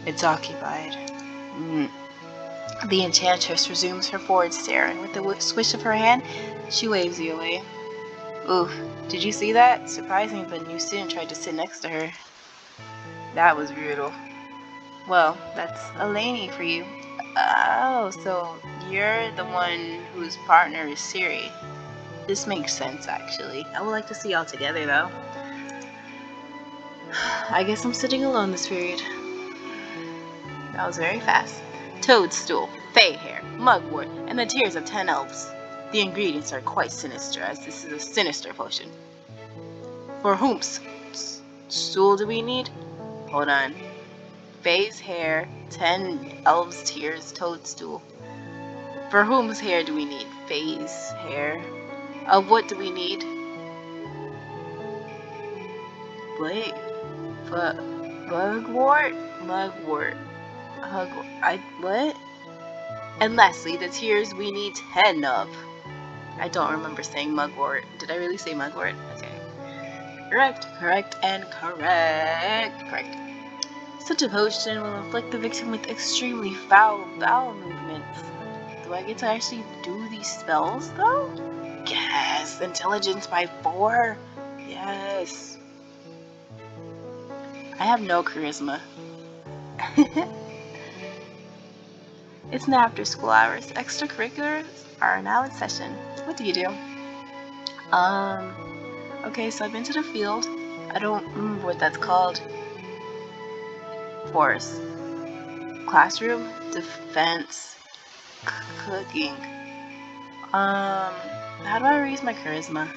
It's occupied. The enchantress resumes her forward stare, and with a swish of her hand, she waves you away. Ooh, did you see that? Surprising, but a new student tried to sit next to her. That was brutal. Well, that's Eleni for you. Oh, so you're the one whose partner is Siri. This makes sense, actually. I would like to see y'all together, though. I guess I'm sitting alone this period. That was very fast. Toadstool, fey hair, mugwort, and the tears of 10 elves. The ingredients are quite sinister, as this is a sinister potion. For whom's stool do we need? Hold on. Fey's hair, 10 elves' tears, toadstool. For whom's hair do we need? Fey's hair. Of what do we need? Wait. Mugwort? Mugwort. What? And lastly, the tears we need 10 of. I don't remember saying mugwort. Did I really say mugwort? Okay. Correct. Such a potion will inflict the victim with extremely foul bowel movements. Do I get to actually do these spells, though? Yes! Intelligence by 4? Yes! I have no charisma. It's now after school hours. Extracurriculars are now in session. What do you do? Okay, so I've been to the field. I don't remember what that's called. Forest. Classroom. Defense. Cooking. How do I raise my charisma?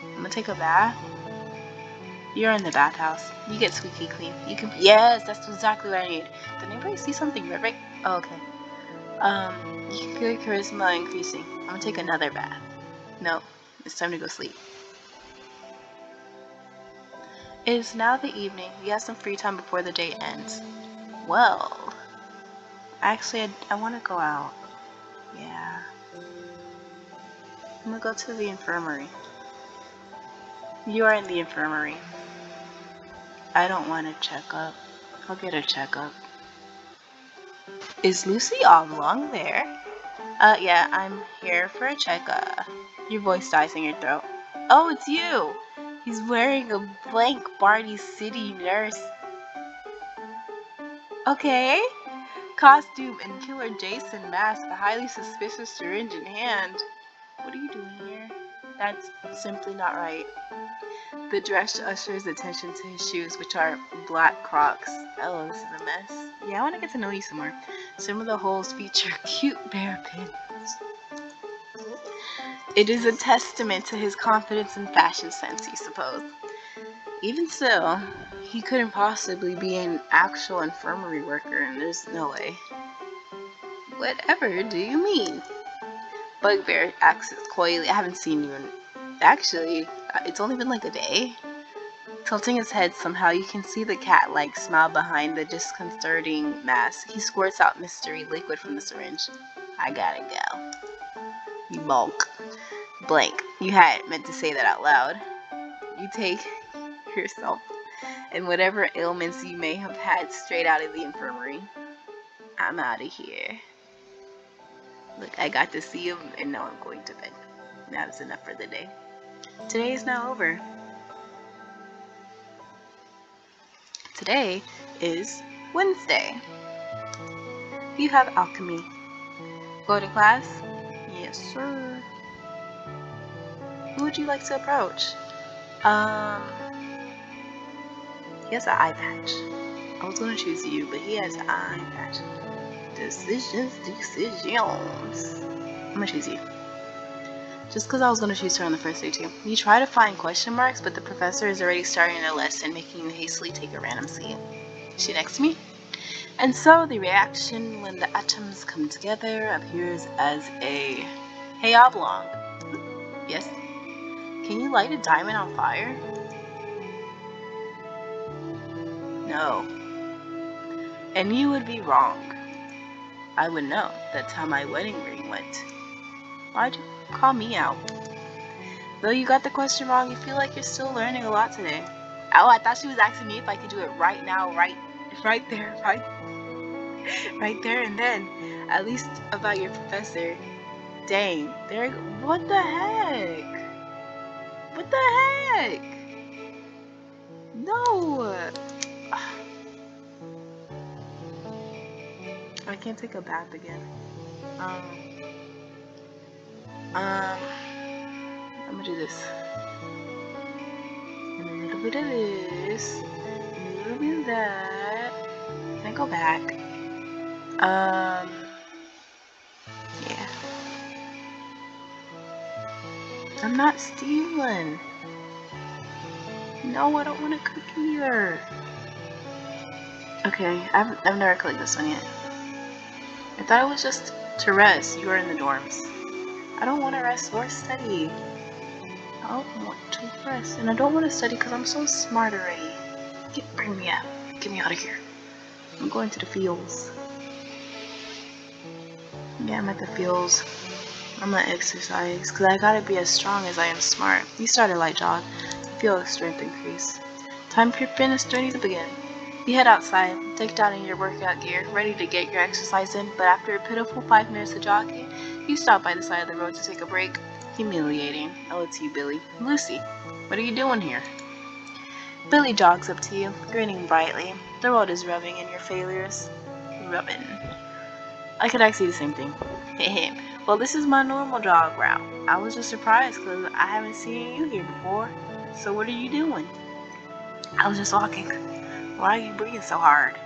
I'm gonna take a bath. You're in the bathhouse. You get squeaky clean. You can. Yes, that's exactly what I need. Did anybody see something red? Right? Oh, okay. You can feel your charisma increasing. I'm gonna take another bath. No, it's time to go sleep. It is now the evening. We have some free time before the day ends. Well, actually, I want to go out. Yeah. I'm gonna go to the infirmary. You are in the infirmary. I don't want a checkup. I'll get a checkup. Is Lucy Oblong there? Yeah, I'm here for a checkup. Your voice dies in your throat. Oh, it's you! He's wearing a blank Barty City nurse. Okay. Costume and Killer Jason mask, a highly suspicious syringe in hand. What are you doing here? That's simply not right. The dress ushers attention to his shoes, which are black Crocs. Oh, this is a mess. Yeah, I want to get to know you some more. Some of the holes feature cute bear pins. It is a testament to his confidence and fashion sense, you suppose. Even so, he couldn't possibly be an actual infirmary worker, and there's no way. Whatever do you mean? Bugbear acts coyly. I haven't seen you in... Actually, it's only been like a day. Tilting his head, somehow you can see the cat-like smile behind the disconcerting mask. He squirts out mystery liquid from the syringe. I gotta go. You bulk. Blank. You hadn't meant to say that out loud. You take yourself and whatever ailments you may have had straight out of the infirmary. I'm out of here. Look, I got to see him, and now I'm going to bed. That's enough for the day. Today is now over. Today is Wednesday. You have alchemy. Go to class? Yes, sir. Who would you like to approach? He has an eye patch. I was gonna choose you, but he has an eye patch. Decisions. I'm gonna choose you. Just because I was gonna choose her on the first day too. You try to find question marks, but the professor is already starting a lesson, making you hastily take a random seat. Is she next to me? And so the reaction when the atoms come together appears as a... Hey, Oblong. Yes? Can you light a diamond on fire? No. And you would be wrong. I would know. That's how my wedding ring went. Why'd you call me out? Though you got the question wrong, you feel like you're still learning a lot today. Oh, I thought she was asking me if I could do it right now, right there and then. At least about your professor. Dang, what the heck? What the heck? No! I can't take a bath again. I'm gonna do this. And a little bit of this. And a little bit of that. Can I go back? Yeah. I'm not stealing. No, I don't want to cook either. Okay, I've never clicked this one yet. I thought it was just to rest. You are in the dorms. I don't want to rest or study. I don't want to rest, and I don't want to study because I'm so smart already. Bring me out. Get me out of here. I'm going to the fields. Yeah, I'm at the fields. I'm gonna exercise because I gotta be as strong as I am smart. You start a light jog. Feel the strength increase. Time for your fitness journey to begin. You head outside, decked out in your workout gear, ready to get your exercise in, but after a pitiful 5 minutes of jogging, you stop by the side of the road to take a break. Humiliating. Oh, it's you, Billy. Lucy, what are you doing here? Billy jogs up to you, grinning brightly. The road is rubbing in your failures. Rubbing. I could actually do the same thing. Well, this is my normal jog route. I was just surprised because I haven't seen you here before. So what are you doing? I was just walking. Why are you breathing so hard?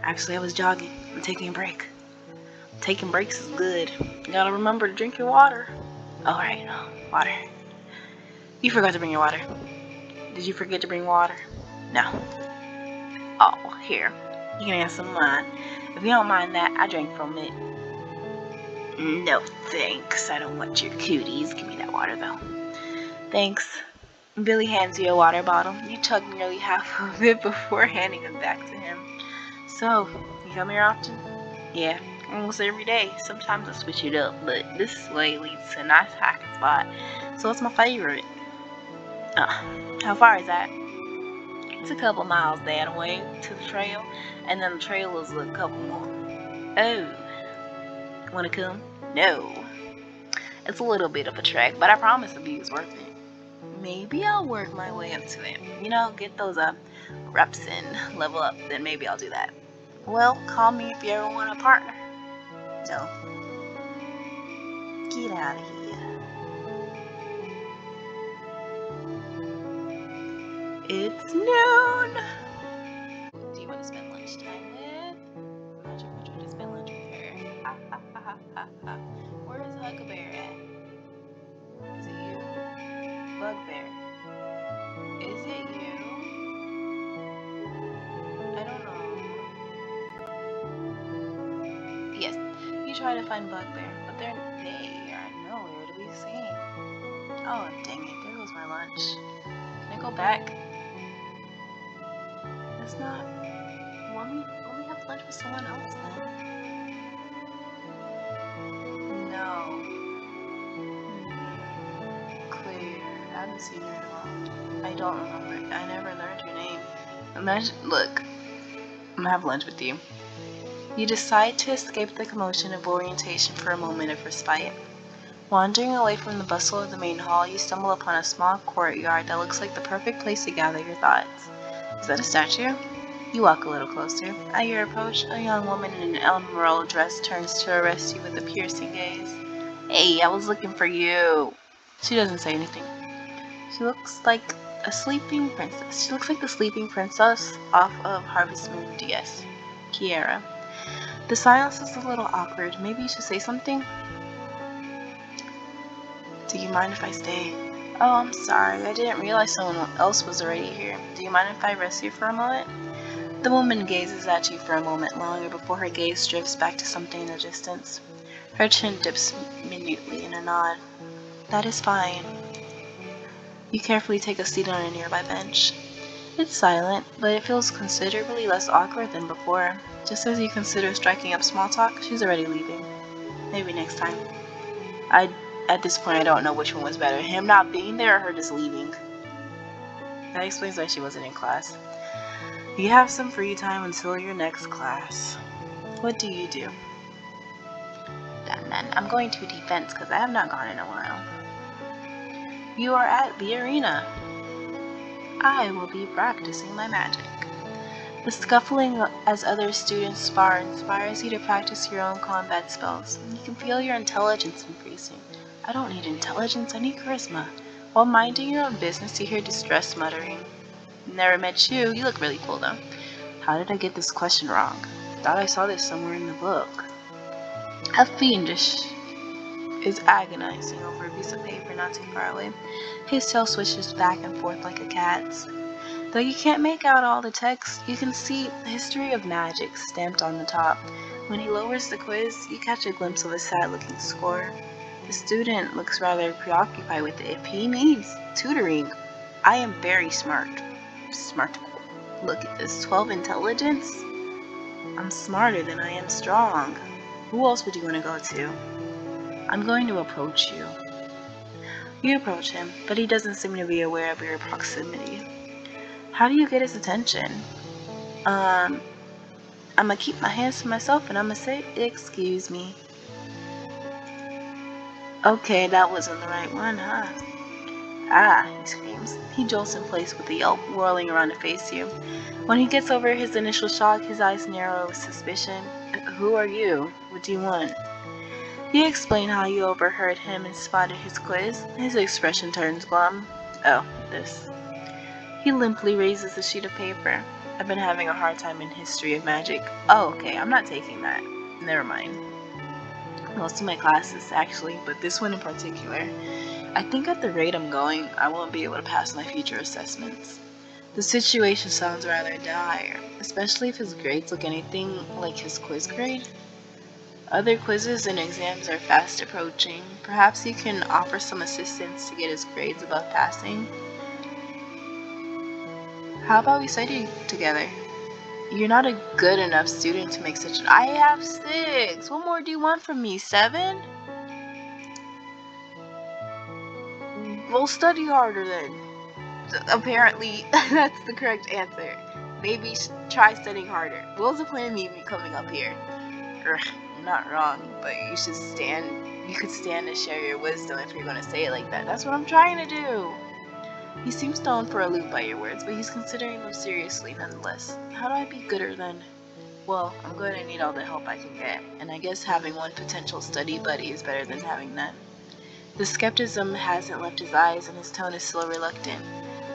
Actually, I was jogging. I'm taking a break. Taking breaks is good. You gotta remember to drink your water. Alright, water. You forgot to bring your water. Did you forget to bring water? No. Oh, here. You can have some of mine. If you don't mind that, I drank from it. No thanks. I don't want your cooties. Give me that water though. Thanks. Billy hands you a water bottle. You chug nearly half of it before handing it back to him. So, you come here often? Yeah, almost every day. Sometimes I switch it up, but this way leads to a nice hiking spot. So it's my favorite. How far is that? It's a couple miles that way to the trail, and then the trail is a couple more. Oh, wanna come? No. It's a little bit of a trek, but I promise the view is worth it. Maybe I'll work my way up to it. Get those reps in, level up, then maybe I'll do that. Well, call me if you ever want a partner. So, get out of here. It's noon. Do you want to spend lunchtime with? Imagine if you tried to spend lunch with her. Ha ha ha ha ha ha. Where's Huckleberry at? Is it you? Bugbear. Is it you? I don't know. Yes, you try to find Bugbear, but they are nowhere to be seen. Oh, dang it, there goes my lunch. Can I go back? It's not... Let me have lunch with someone else then. No. Claire, I haven't seen her in a while. I don't remember. I never learned your name. Imagine, look, I'm gonna have lunch with you. You decide to escape the commotion of orientation for a moment of respite. Wandering away from the bustle of the main hall, you stumble upon a small courtyard that looks like the perfect place to gather your thoughts. Is that a statue? You walk a little closer. At your approach, a young woman in an emerald dress turns to arrest you with a piercing gaze. Hey, I was looking for you. She doesn't say anything. She looks like a sleeping princess. She looks like the sleeping princess off of Harvest Moon DS. Kiara. The silence is a little awkward. Maybe you should say something? Do you mind if I stay? Oh, I'm sorry. I didn't realize someone else was already here. Do you mind if I rest you for a moment? The woman gazes at you for a moment longer before her gaze drifts back to something in the distance. Her chin dips minutely in a nod. That is fine. You carefully take a seat on a nearby bench. It's silent, but it feels considerably less awkward than before. Just as you consider striking up small talk, she's already leaving. Maybe next time. At this point, I don't know which one was better, him not being there or her just leaving. That explains why she wasn't in class. You have some free time until your next class. What do you do? I'm going to defense because I have not gone in a while. You are at the arena. I will be practicing my magic. The scuffling as other students spar inspires you to practice your own combat spells. You can feel your intelligence increasing. I don't need intelligence, I need charisma. While minding your own business, you hear distressed muttering. Never met you. You look really cool though. How did I get this question wrong? Thought I saw this somewhere in the book. A fiendish is agonizing over a piece of paper not too far away. His tail swishes back and forth like a cat's. Though you can't make out all the text, you can see History of Magic stamped on the top. When he lowers the quiz, you catch a glimpse of a sad-looking score. The student looks rather preoccupied with it. If he needs tutoring, I am very smart. Smart. Look at this, 12 intelligence? I'm smarter than I am strong. Who else would you want to go to? I'm going to approach you. You approach him, but he doesn't seem to be aware of your proximity. How do you get his attention? I'm gonna keep my hands to myself and I'm gonna say, excuse me. Okay, that wasn't the right one, huh? Ah, he screams. He jolts in place with a yelp, whirling around to face you. When he gets over his initial shock, his eyes narrow with suspicion. Who are you? What do you want? You explain how you overheard him and spotted his quiz. His expression turns glum. Oh, this. He limply raises a sheet of paper. I've been having a hard time in History of Magic. Oh, okay, I'm not taking that. Never mind. Most of my classes, actually, but this one in particular. I think at the rate I'm going, I won't be able to pass my future assessments. The situation sounds rather dire, especially if his grades look anything like his quiz grade. Other quizzes and exams are fast approaching. Perhaps you can offer some assistance to get his grades above passing. How about we study together? You're not a good enough student to make such an— I have 6! What more do you want from me? 7? We'll study harder then. Apparently, that's the correct answer. Maybe try studying harder. What was the point of me coming up here? You're not wrong, but you could stand to share your wisdom if you're gonna say it like that. That's what I'm trying to do. He seems thrown for a loop by your words, but he's considering them seriously nonetheless. How do I be gooder then? Well, I'm going to need all the help I can get, and I guess having one potential study buddy is better than having none. The skepticism hasn't left his eyes, and his tone is still reluctant.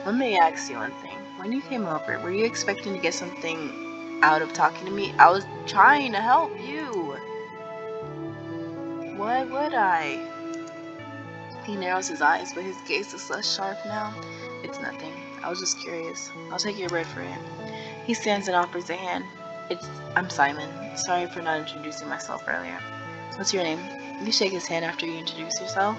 Let me ask you one thing. When you came over, were you expecting to get something out of talking to me? I was trying to help you. Why would I? He narrows his eyes, but his gaze is less sharp now. It's nothing. I was just curious. I'll take your word for it. He stands and offers a hand. I'm Simon. Sorry for not introducing myself earlier. What's your name? You shake his hand after you introduce yourself.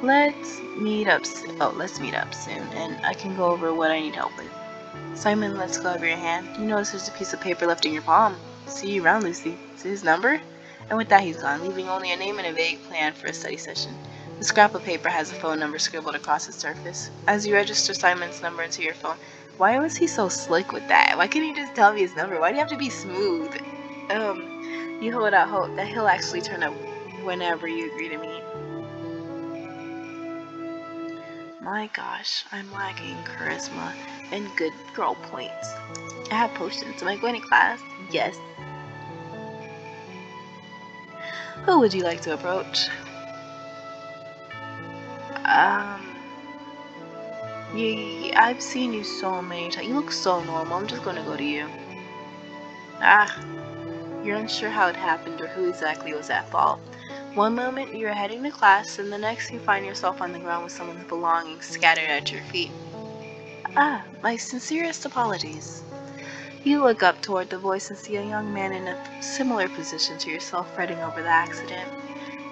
Let's meet up soon, and I can go over what I need help with. Simon lets go of your hand. You notice there's a piece of paper left in your palm. See you around, Lucy. See his number? And with that, he's gone, leaving only a name and a vague plan for a study session. The scrap of paper has a phone number scribbled across its surface. As you register Simon's number into your phone, why was he so slick with that? Why couldn't he just tell me his number? Why do you have to be smooth? You hold out hope that he'll actually turn up whenever you agree to meet. My gosh, I'm lacking charisma and good girl points. I have potions. Am I going to class? Yes. Who would you like to approach? Yeah, I've seen you so many times. You look so normal. I'm just gonna go to you. You're unsure how it happened or who exactly was at fault. One moment you're heading to class, and the next you find yourself on the ground with someone's belongings scattered at your feet. My sincerest apologies. You look up toward the voice and see a young man in a similar position to yourself fretting over the accident.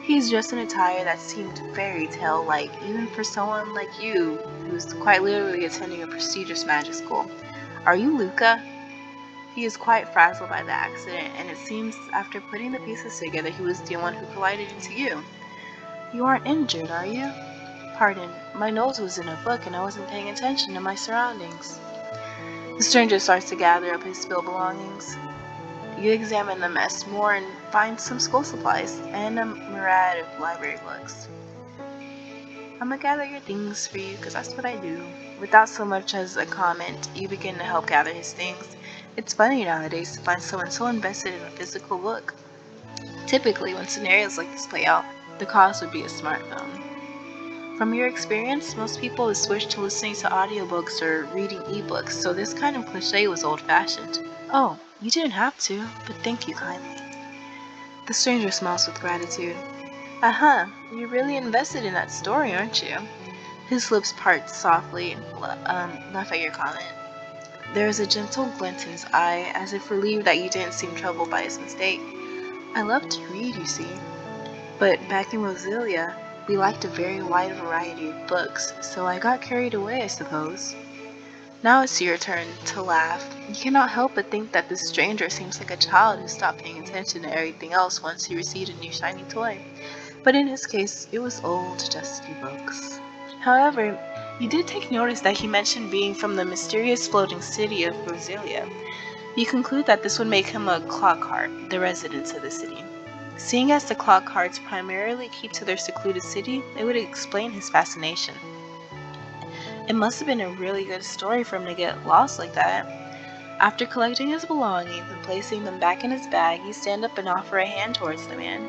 He's dressed in attire that seemed fairy tale-like, even for someone like you, who's quite literally attending a prestigious magic school. Are you Luca? He is quite frazzled by the accident, and it seems after putting the pieces together he was the one who collided into you. You aren't injured, are you? Pardon, my nose was in a book and I wasn't paying attention to my surroundings. The stranger starts to gather up his spilled belongings. You examine the mess more and find some school supplies and a myriad of library books. I'm gonna gather your things for you because that's what I do. Without so much as a comment, you begin to help gather his things. It's funny nowadays to find someone so invested in a physical book. Typically, when scenarios like this play out, the cause would be a smartphone. From your experience, most people have switched to listening to audiobooks or reading ebooks, so this kind of cliche was old-fashioned. Oh, you didn't have to, but thank you kindly. The stranger smiles with gratitude. You're really invested in that story, aren't you? His lips part softly and laugh at your comment. There is a gentle glint in his eye, as if relieved that you didn't seem troubled by his mistake. I love to read, you see. But back in Rosalia, we liked a very wide variety of books, so I got carried away, I suppose. Now it's your turn to laugh. You cannot help but think that this stranger seems like a child who stopped paying attention to everything else once he received a new shiny toy. But in his case, it was old, dusty books. However, you did take notice that he mentioned being from the mysterious floating city of Rosalia. You conclude that this would make him a clockheart, the resident of the city. Seeing as the clockhearts primarily keep to their secluded city, it would explain his fascination. It must have been a really good story for him to get lost like that. After collecting his belongings and placing them back in his bag, you stand up and offer a hand towards the man.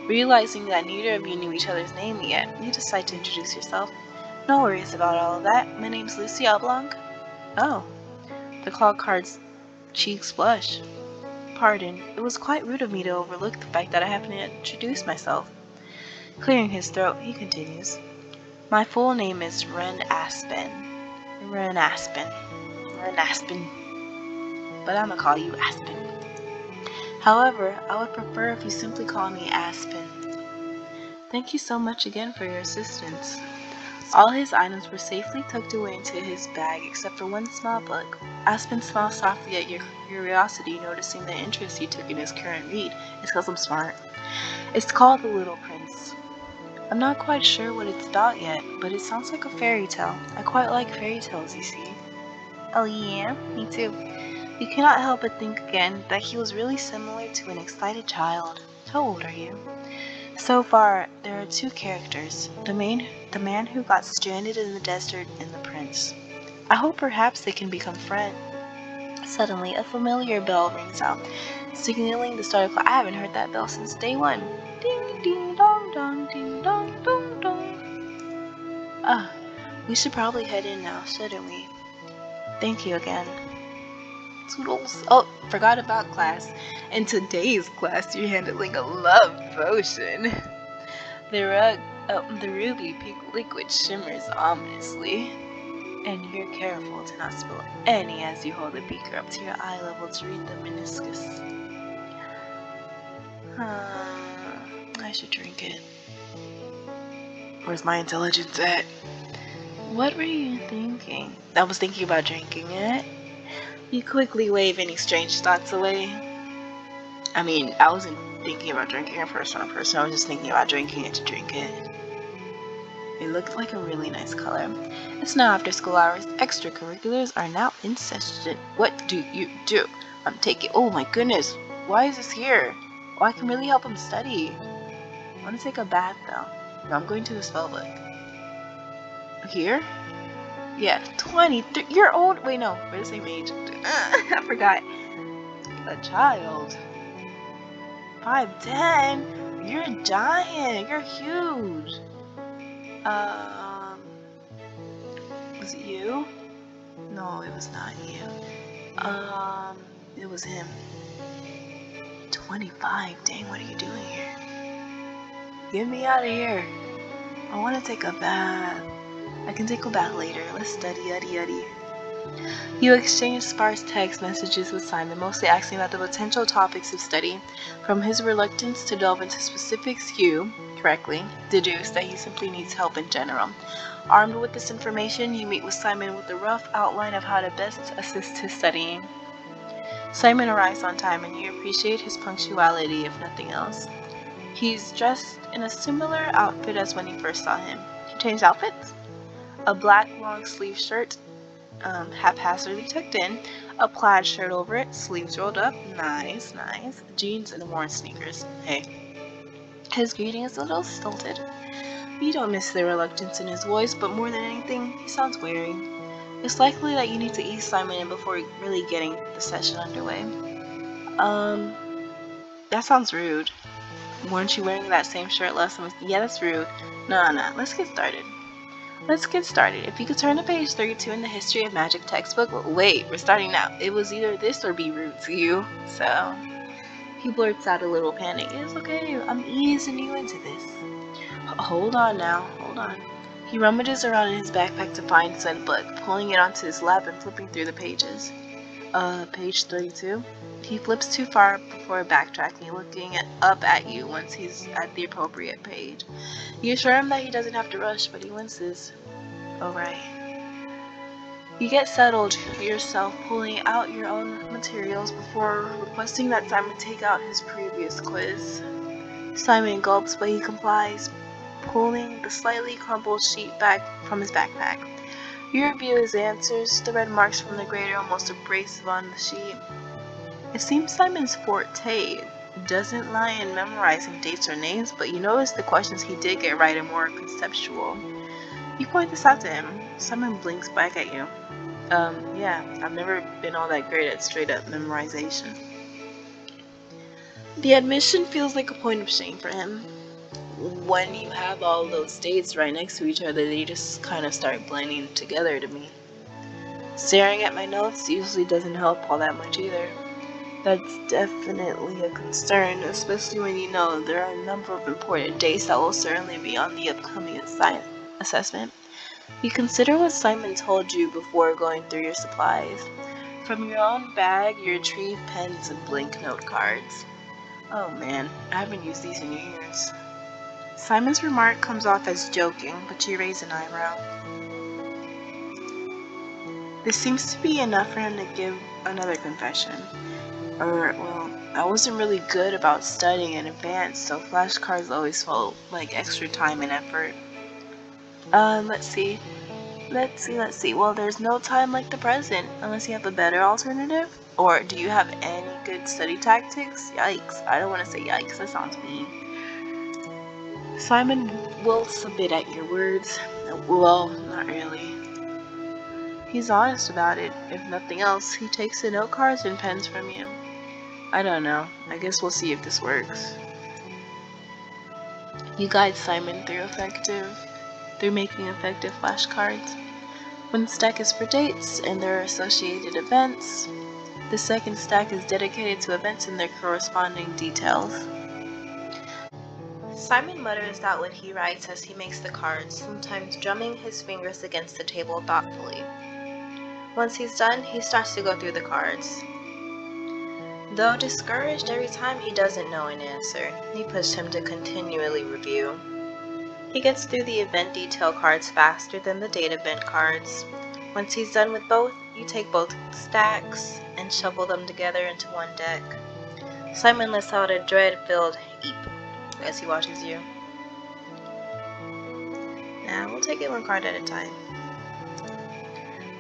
Realizing that neither of you knew each other's name yet, you decide to introduce yourself. No worries about all of that. My name's Lucy Oblong. Oh, the clockheart's cheeks blush. pardon. It was quite rude of me to overlook the fact that I haven't introduced myself. Clearing his throat, he continues. My full name is Ren Aspen. Ren Aspen. Ren Aspen. But I'm gonna call you Aspen. However, I would prefer if you simply call me Aspen. Thank you so much again for your assistance. All his items were safely tucked away into his bag except for one small book. Aspen smiled softly at your curiosity, noticing the interest you took in his current read. It's because I'm smart. It's called The Little Prince. I'm not quite sure what it's about yet, but it sounds like a fairy tale. I quite like fairy tales, you see. Oh yeah, me too. You cannot help but think again that he was really similar to an excited child. How old are you? So far, there are two characters, the man who got stranded in the desert and the prince. I hope perhaps they can become friends. Suddenly, a familiar bell rings out, signaling the start of class. I haven't heard that bell since day one. Ding ding dong dong ding dong dong dong. We should probably head in now, shouldn't we? Thank you again. Toodles. Oh, forgot about class. In today's class, you're handling a love potion. The ruby pink liquid shimmers ominously. And you're careful to not spill any as you hold the beaker up to your eye level to read the meniscus. I should drink it. Where's my intelligence at? What were you thinking? I was thinking about drinking it. You quickly wave any strange thoughts away. I mean, I wasn't thinking about drinking it first on person. I was just thinking about drinking it to drink it. It looked like a really nice color. It's now after school hours. Extracurriculars are now in session. What do you do? I'm taking. Oh my goodness. Why is this here? Oh, I can really help him study. I want to take a bath though. No, I'm going to the spell book. Here? Yeah, 23. You're old. Wait, no, we're the same age. I forgot. A child. 5'10". You're a giant. You're huge. Was it you? No, it was not you. It was him. 25. Dang, what are you doing here? Get me out of here. I want to take a bath. I can take a bath later. Let's study, yuddy. You exchange sparse text messages with Simon, mostly asking about the potential topics of study. From his reluctance to delve into specifics, you, correctly, deduce that he simply needs help in general. Armed with this information, you meet with Simon with a rough outline of how to best assist his studying. Simon arrives on time, and you appreciate his punctuality, if nothing else. He's dressed in a similar outfit as when you first saw him. He changed outfits? A black long-sleeve shirt, haphazardly tucked in, a plaid shirt over it, sleeves rolled up, nice, jeans and worn sneakers. Hey. His greeting is a little stilted. You don't miss the reluctance in his voice, but more than anything, he sounds weary. It's likely that you need to ease Simon in before really getting the session underway. That sounds rude. Weren't you wearing that same shirt last time? Yeah, that's rude. Nah, let's get started. If you could turn to page 32 in the History of Magic textbook. Wait, we're starting now. It was either this or be rude to you. So, he blurts out a little panic. It's okay, I'm easing you into this. Hold on. He rummages around in his backpack to find said book, pulling it onto his lap and flipping through the pages. Page 32. He flips too far before backtracking, looking up at you once he's at the appropriate page. You assure him that he doesn't have to rush, but he winces. Alright. You get settled yourself, pulling out your own materials before requesting that Simon take out his previous quiz. Simon gulps, but he complies, pulling the slightly crumpled sheet back from his backpack. You review his answers, the red marks from the grader almost abrasive on the sheet. It seems Simon's forte doesn't lie in memorizing dates or names, but you notice the questions he did get right are more conceptual. You point this out to him. Simon blinks back at you. Yeah, I've never been all that great at straight up memorization. The admission feels like a point of shame for him. When you have all those dates right next to each other, they just kind of start blending together to me. Staring at my notes usually doesn't help all that much either. That's definitely a concern, especially when you know there are a number of important dates that will certainly be on the upcoming assessment. You consider what Simon told you before going through your supplies. From your own bag, you retrieve pens and blank note cards. Oh man, I haven't used these in years. Simon's remark comes off as joking, but you raise an eyebrow. This seems to be enough for him to give another confession. Well, I wasn't really good about studying in advance, so flashcards always felt like extra time and effort. Let's see. Well, there's no time like the present, unless you have a better alternative. Or do you have any good study tactics? Yikes. I don't want to say yikes, that sounds mean. Simon will submit at your words. Well, not really. He's honest about it. If nothing else, he takes the note cards and pens from you. I don't know. I guess we'll see if this works. You guide Simon through making effective flashcards. One stack is for dates and their associated events. The second stack is dedicated to events and their corresponding details. Simon mutters out what he writes as he makes the cards, sometimes drumming his fingers against the table thoughtfully. Once he's done, he starts to go through the cards. Though discouraged every time he doesn't know an answer, you push him to continually review. He gets through the event detail cards faster than the date event cards. Once he's done with both, you take both stacks and shuffle them together into one deck. Simon lets out a dread-filled eep as he watches you. Now we'll take it one card at a time.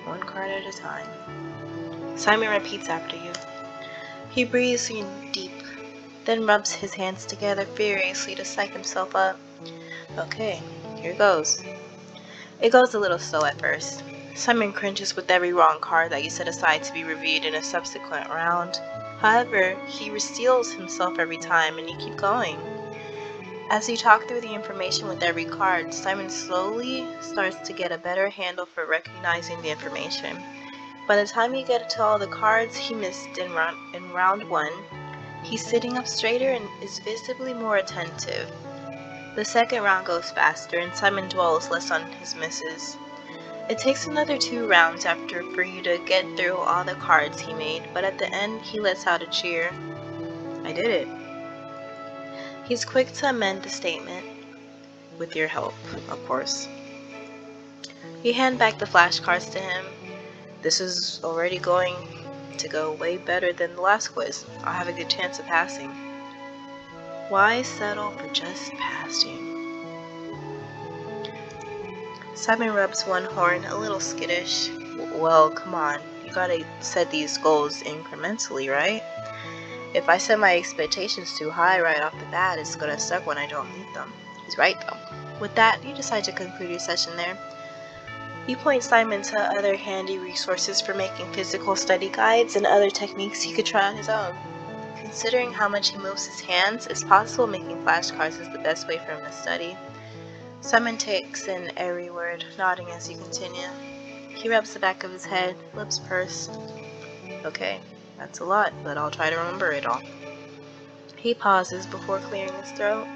One card at a time. Simon repeats after you. He breathes in deep, then rubs his hands together furiously to psych himself up. Okay, here goes. It goes a little slow at first. Simon cringes with every wrong card that you set aside to be reviewed in a subsequent round. However, he steals himself every time and you keep going. As you talk through the information with every card, Simon slowly starts to get a better handle for recognizing the information. By the time you get to all the cards he missed in round 1, he's sitting up straighter and is visibly more attentive. The second round goes faster and Simon dwells less on his misses. It takes another 2 rounds for you to get through all the cards he made, but at the end he lets out a cheer. I did it. He's quick to amend the statement, with your help, of course. You hand back the flashcards to him. This is already going to go way better than the last quiz. I'll have a good chance of passing. Why settle for just passing? Simon rubs one horn, a little skittish. Well, come on, you gotta set these goals incrementally, right? If I set my expectations too high right off the bat, it's gonna suck when I don't meet them. He's right though. With that, you decide to conclude your session there. You point Simon to other handy resources for making physical study guides and other techniques he could try on his own. Considering how much he moves his hands, it's possible making flashcards is the best way for him to study. Simon takes in every word, nodding as you continue. He rubs the back of his head, lips pursed. Okay, that's a lot, but I'll try to remember it all. He pauses before clearing his throat.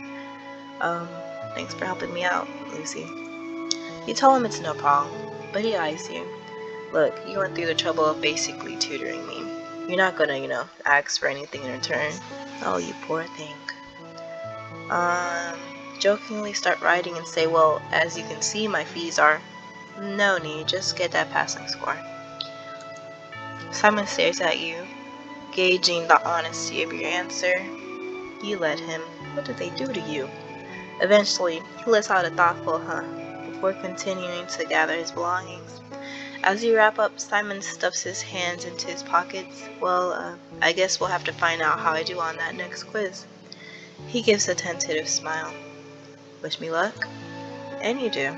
Thanks for helping me out, Lucy. You tell him it's no problem, but he eyes you. Look, you went through the trouble of basically tutoring me. You're not gonna, ask for anything in return. Oh, you poor thing. Jokingly start writing and say, well, as you can see, my fees are... No need, just get that passing score. Simon stares at you, gauging the honesty of your answer. You let him. What did they do to you? Eventually, he lets out a thoughtful huh, before continuing to gather his belongings. As you wrap up, Simon stuffs his hands into his pockets. Well, I guess we'll have to find out how I do on that next quiz. He gives a tentative smile. Wish me luck? And you do.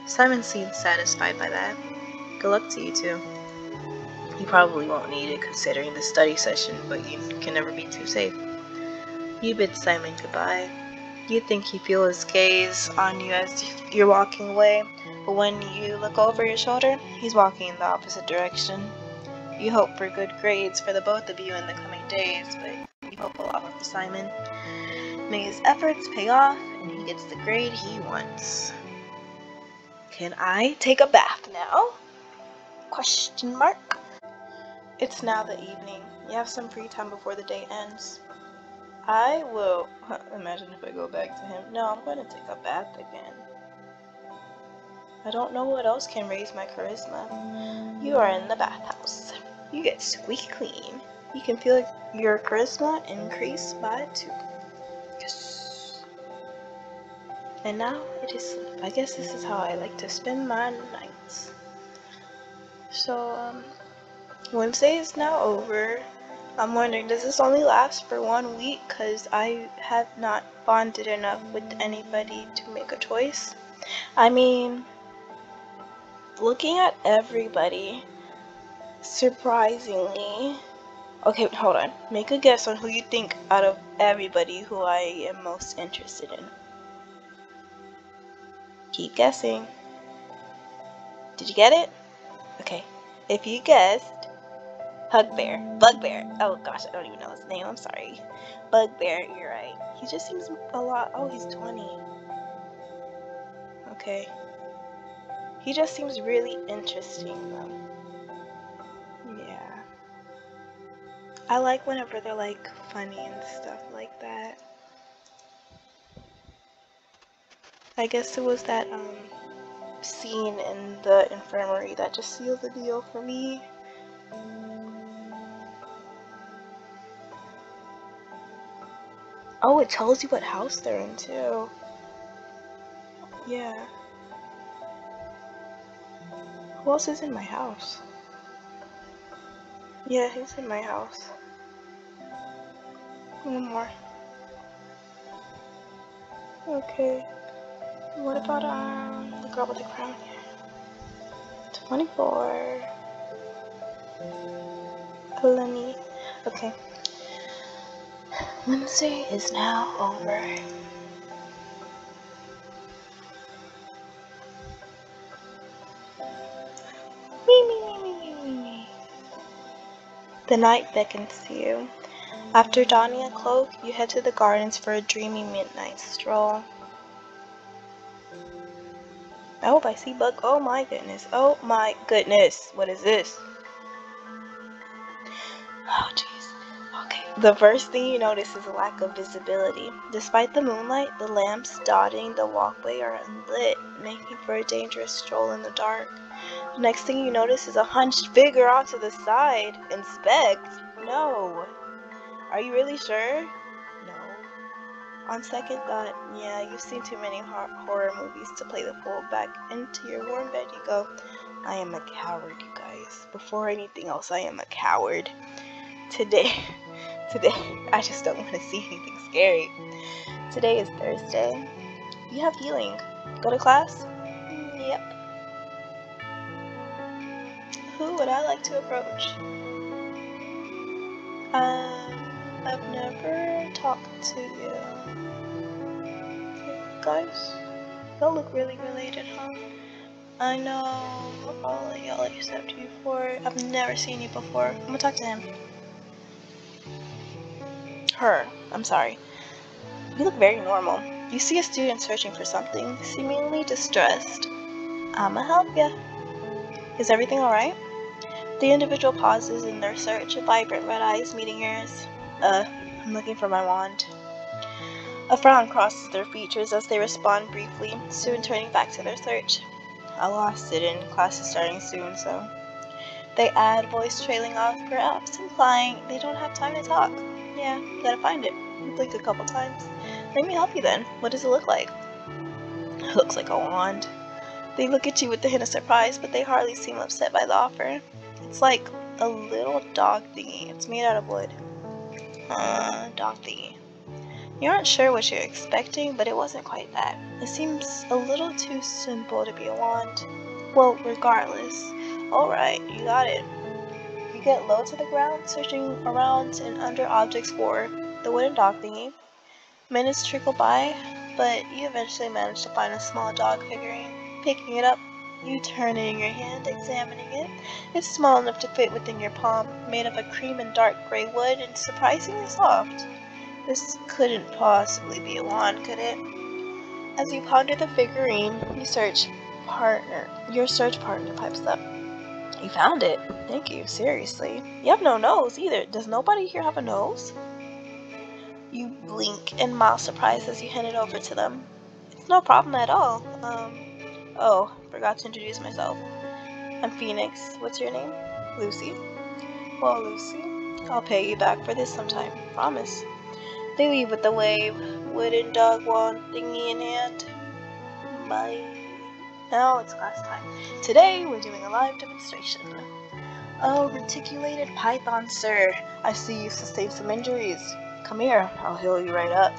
Simon seems satisfied by that. Good luck to you too. You probably won't need it considering the study session, but you can never be too safe. You bid Simon goodbye. You think you feel his gaze on you as you're walking away, but when you look over your shoulder, he's walking in the opposite direction. You hope for good grades for the both of you in the coming days, but you hope a lot for Simon. May his efforts pay off and he gets the grade he wants. Can I take a bath now? Question mark. It's now the evening. You have some free time before the day ends. I will... Imagine if I go back to him. No, I'm going to take a bath again. I don't know what else can raise my charisma. You are in the bathhouse. You get squeaky clean. You can feel your charisma increase by 2. Yes. And now it is sleep. I guess this is how I like to spend my nights. So, Wednesday is now over. I'm wondering, does this only last for 1 week? Because I have not bonded enough with anybody to make a choice. I mean, looking at everybody, surprisingly... Okay, hold on. Make a guess on who you think out of everybody who I am most interested in. Keep guessing. Did you get it? Okay. If you guessed, Bugbear. Oh gosh, I don't even know his name. I'm sorry. Bugbear, you're right. He just seems a lot. Oh, he's 20. Okay. He just seems really interesting though. Yeah. I like whenever they're like funny and stuff like that. I guess it was that scene in the infirmary that just sealed the deal for me. Oh, it tells you what house they're in too. Yeah. Who else is in my house? Yeah, he's in my house. One more. Okay. What about the girl with the crown here? 24. Lenny. Okay. Wednesday is now over. Me. The night beckons to you. After donning a cloak, you head to the gardens for a dreamy midnight stroll. Oh, I see bug. Oh my goodness. Oh my goodness. What is this? Oh jeez. Okay. The first thing you notice is a lack of visibility. Despite the moonlight, the lamps dotting the walkway are unlit, making for a dangerous stroll in the dark. The next thing you notice is a hunched figure off to the side. Inspect? No. Are you really sure? No. On second thought, yeah, you've seen too many horror movies to play the fool. Back into your warm bed you go. I am a coward, you guys. Before anything else, I am a coward. Today, I just don't want to see anything scary. Today is Thursday. You have healing. Go to class? Yep. Who would I like to approach? I've never talked to you. Guys, y'all look really related, huh? I know, I'll probably yell at you except you before. I've never seen you before. I'm gonna talk to him. Her, I'm sorry. You look very normal. You see a student searching for something, seemingly distressed. I'ma help ya. Is everything alright? The individual pauses in their search, vibrant red eyes meeting yours. I'm looking for my wand. A frown crosses their features as they respond briefly, soon turning back to their search. I lost it and class is starting soon, so... They add, voice trailing off, perhaps implying they don't have time to talk. Yeah, gotta find it. You blink a couple times. Let me help you then. What does it look like? It looks like a wand. They look at you with a hint of surprise, but they hardly seem upset by the offer. It's like a little dog thingy. It's made out of wood. Dog thingy. You aren't sure what you're expecting, but it wasn't quite that. It seems a little too simple to be a wand. Well, regardless. Alright, you got it. You get low to the ground, searching around and under objects for the wooden dog thingy. Minutes trickle by, but you eventually manage to find a small dog figurine. Picking it up, You turn it in your hand, examining it. It's small enough to fit within your palm, made of a cream and dark gray wood, and surprisingly soft. This couldn't possibly be a wand, could it? As you ponder the figurine, your search partner pipes up. You found it. Thank you, seriously. You have no nose either. Does nobody here have a nose? You blink and mild surprise as you hand it over to them. It's no problem at all. Oh, forgot to introduce myself. I'm Phoenix. What's your name? Lucy. Well, Lucy, I'll pay you back for this sometime. Promise. They leave with the wave, wooden dog wand thingy in hand. Bye. Now it's class time. Today we're doing a live demonstration. Oh, reticulated python, sir. I see you sustained some injuries. Come here, I'll heal you right up.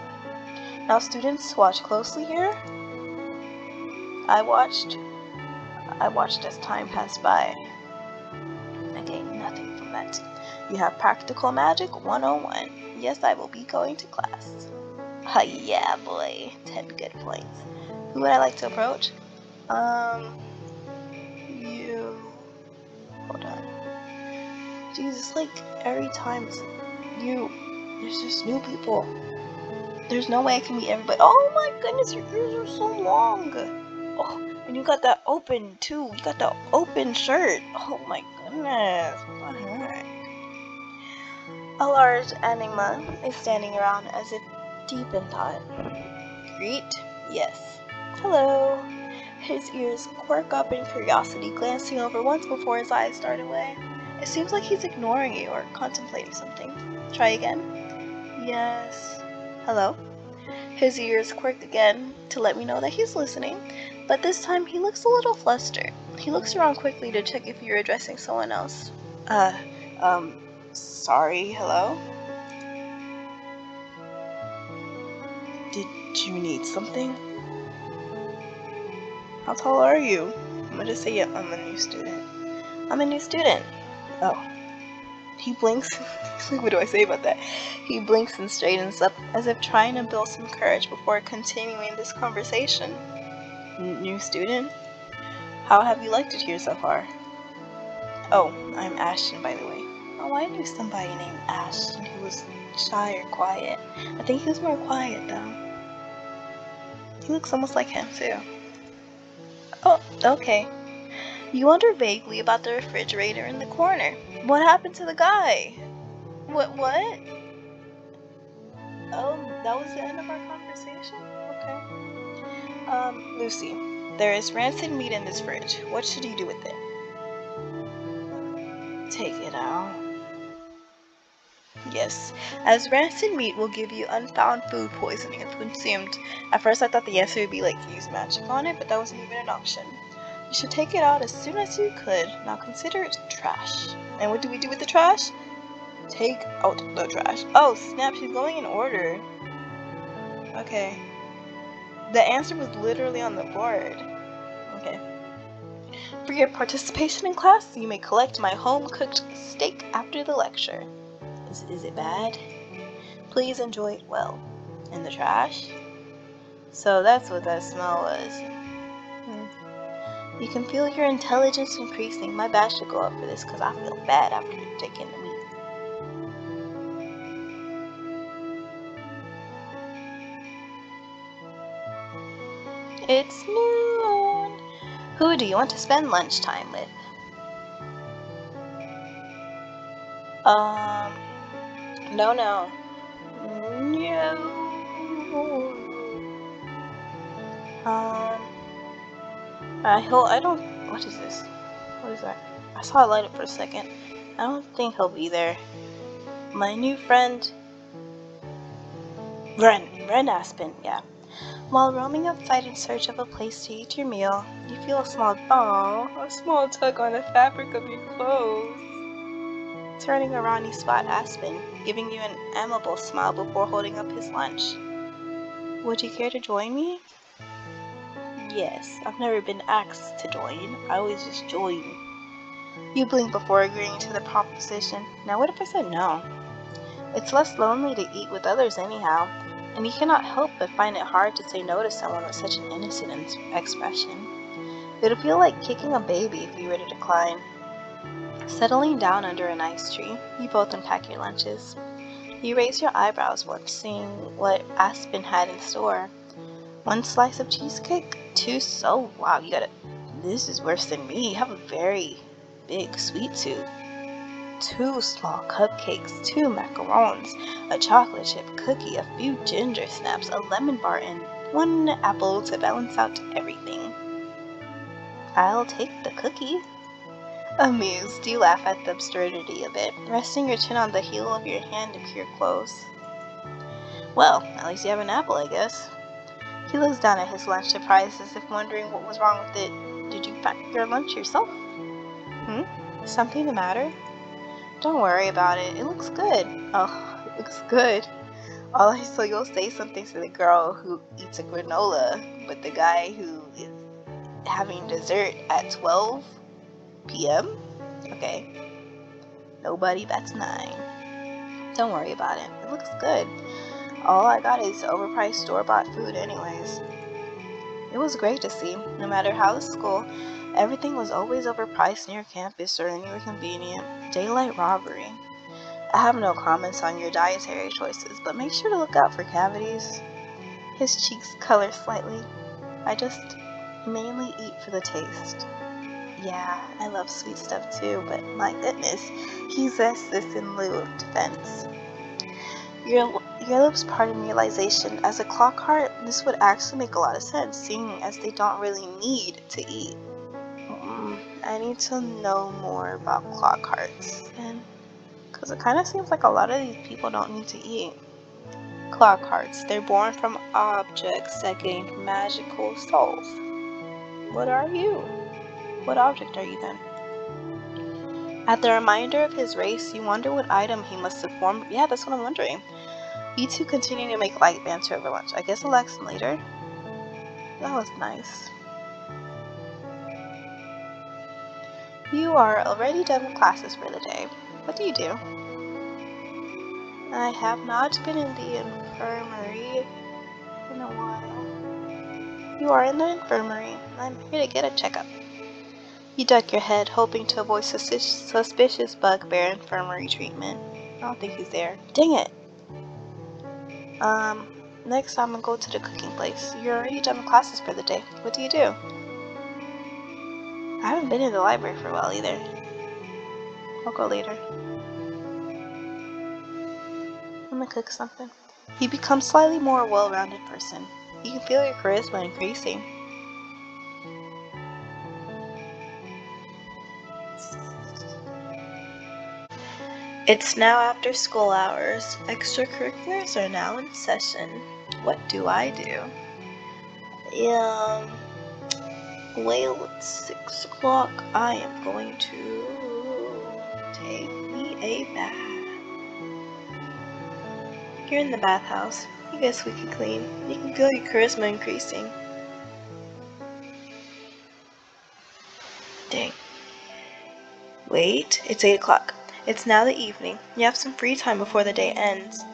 Now students, watch closely here. I watched as time passed by. I gained nothing from that. You have practical magic 101. Yes, I will be going to class. Yeah, boy. 10 good points. Who would I like to approach? You. Hold on. Jesus, like, every time it's you, there's just new people. There's no way I can meet everybody. Oh my goodness, your ears are so long. Oh, and you got that open, too. You got that open shirt. Oh my goodness. What the heck? A large enigma is standing around as if deep in thought. Greet? Yes. Hello. His ears quirk up in curiosity, glancing over once before his eyes start away. It seems like he's ignoring you or contemplating something. Try again. Yes. Hello. His ears quirked again to let me know that he's listening, but this time he looks a little flustered. He looks around quickly to check if you're addressing someone else. Sorry, hello? Did you need something? How tall are you? I'm gonna just say, yeah, I'm a new student. I'm a new student. Oh. He blinks. What do I say about that? He blinks and straightens up as if trying to build some courage before continuing this conversation. New student? How have you liked it here so far? Oh, I'm Ashton, by the way. Oh, I knew somebody named Ashton who was shy or quiet. I think he was more quiet, though. He looks almost like him, too. Oh, okay. You wonder vaguely about the refrigerator in the corner. What happened to the guy? What? Oh, that was the end of our conversation? Okay. Lucy, there is rancid meat in this fridge. What should you do with it? Take it out. Yes, as rancid meat will give you unfound food poisoning if consumed. At first I thought the answer would be like use magic on it, but that wasn't even an option. You should take it out as soon as you could. Now consider it trash. And what do we do with the trash? Take out the trash. Oh snap, she's going in order. Okay. The answer was literally on the board. Okay. For your participation in class, you may collect my home-cooked steak after the lecture. Is it bad? Please enjoy it well. In the trash? So that's what that smell was. You can feel your intelligence increasing. My badge should go up for this because I feel bad after taking the meat. It's noon. Who do you want to spend lunchtime with? No. No. What is this? What is that? I saw it light up for a second. I don't think he'll be there. My new friend, Ren Aspen, yeah. While roaming outside in search of a place to eat your meal, you feel a small tug on the fabric of your clothes. Turning around, you spot Aspen, giving you an amiable smile before holding up his lunch. Would you care to join me? Yes, I've never been asked to join. I always just join. You blink before agreeing to the proposition. Now what if I said no? It's less lonely to eat with others anyhow, and you cannot help but find it hard to say no to someone with such an innocent expression. It'll feel like kicking a baby if you were to decline. Settling down under a nice tree, you both unpack your lunches. You raise your eyebrows once seeing what Aspen had in store. One slice of cheesecake, wow, this is worse than me. You have a very big sweet tooth. 2 small cupcakes, 2 macarons, a chocolate chip cookie, a few ginger snaps, a lemon bar, and 1 apple to balance out everything. I'll take the cookie. Amused, you laugh at the absurdity of it, resting your chin on the heel of your hand to peer close. Well, at least you have an apple, I guess. He looks down at his lunch, surprised, as if wondering what was wrong with it. Did you pack your lunch yourself? Something the matter? Don't worry about it. It looks good. Oh, it looks good. So you'll say something to the girl who eats a granola, but the guy who is having dessert at 12 p.m.? Okay. Nobody bats an eye. Don't worry about it. It looks good. All I got is overpriced store-bought food anyways. It was great to see. No matter how the school, everything was always overpriced near campus or anywhere convenient. Daylight robbery. I have no comments on your dietary choices, but make sure to look out for cavities. His cheeks color slightly. I just mainly eat for the taste. Yeah, I love sweet stuff too, but my goodness, he says this in lieu of defense. Your lips part in realization. As a clock heart, this would actually make a lot of sense, seeing as they don't really need to eat. I need to know more about clock hearts, and because it kind of seems like a lot of these people don't need to eat. Clock hearts, they're born from objects that gain magical souls. What are you? What object are you then? At the reminder of his race, you wonder what item he must have formed. Yeah, that's what I'm wondering. You two continue to make light banter over lunch. I guess I'll ask him later. That was nice. You are already done with classes for the day. What do you do? I have not been in the infirmary in a while. You are in the infirmary. I'm here to get a checkup. You duck your head, hoping to avoid suspicious bugbear infirmary treatment. I don't think he's there. Dang it! Next I'm gonna go to the cooking place. You're already done with classes for the day. What do you do? I haven't been in the library for a while either. I'll go later. I'm gonna cook something. You become a slightly more well-rounded person. You can feel your charisma increasing. It's now after school hours. Extracurriculars are now in session. What do I do? Well, it's 6 o'clock. I am going to take me a bath. You're in the bathhouse. You get squeaky clean. You can feel your charisma increasing. Dang. Wait, it's 8 o'clock. It's now the evening. You have some free time before the day ends.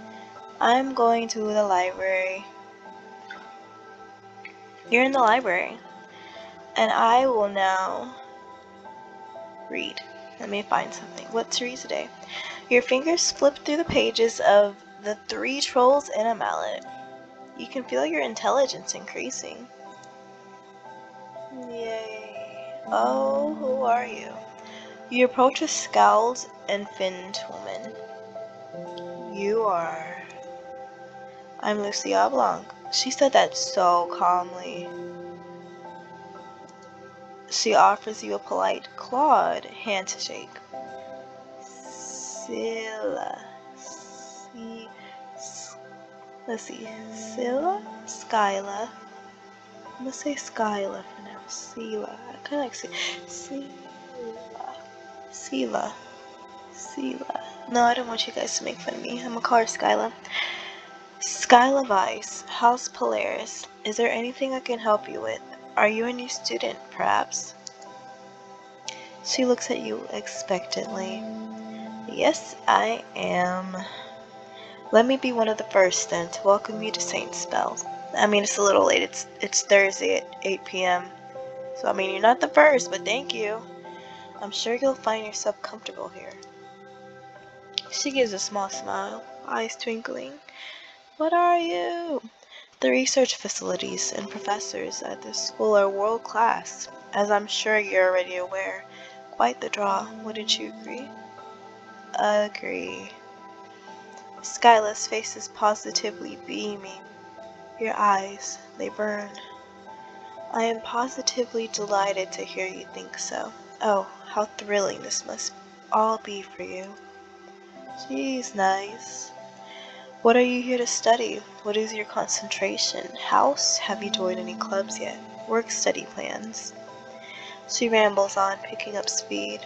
I'm going to the library. You're in the library. And I will now read. Let me find something. What to read today? Your fingers flip through the pages of The 3 Trolls and a Mallet. You can feel your intelligence increasing. Yay. Oh, who are you? You approach a scowled and finned woman. I'm Lucy Oblong. She said that so calmly. She offers you a polite clawed hand to shake. Skyla. I'm gonna say Skyla for now. Sela. I kinda like Sela. No, I don't want you guys to make fun of me. I'm gonna call her Skyla. Skyla Vice, how's Polaris? Is there anything I can help you with? Are you a new student, perhaps? She looks at you expectantly. Yes, I am. Let me be one of the first then to welcome you to Saint Spell. I mean, it's a little late. It's Thursday at 8 p.m. So, I mean, you're not the first, but thank you. I'm sure you'll find yourself comfortable here. She gives a small smile, eyes twinkling. What are you? The research facilities and professors at this school are world class, as I'm sure you're already aware. Quite the draw, wouldn't you agree? Agree. Skyla's face is positively beaming. Your eyes, they burn. I am positively delighted to hear you think so. Oh, how thrilling this must all be for you. She's nice. What are you here to study? What is your concentration? House? Have you joined any clubs yet? Work study plans? She rambles on, picking up speed.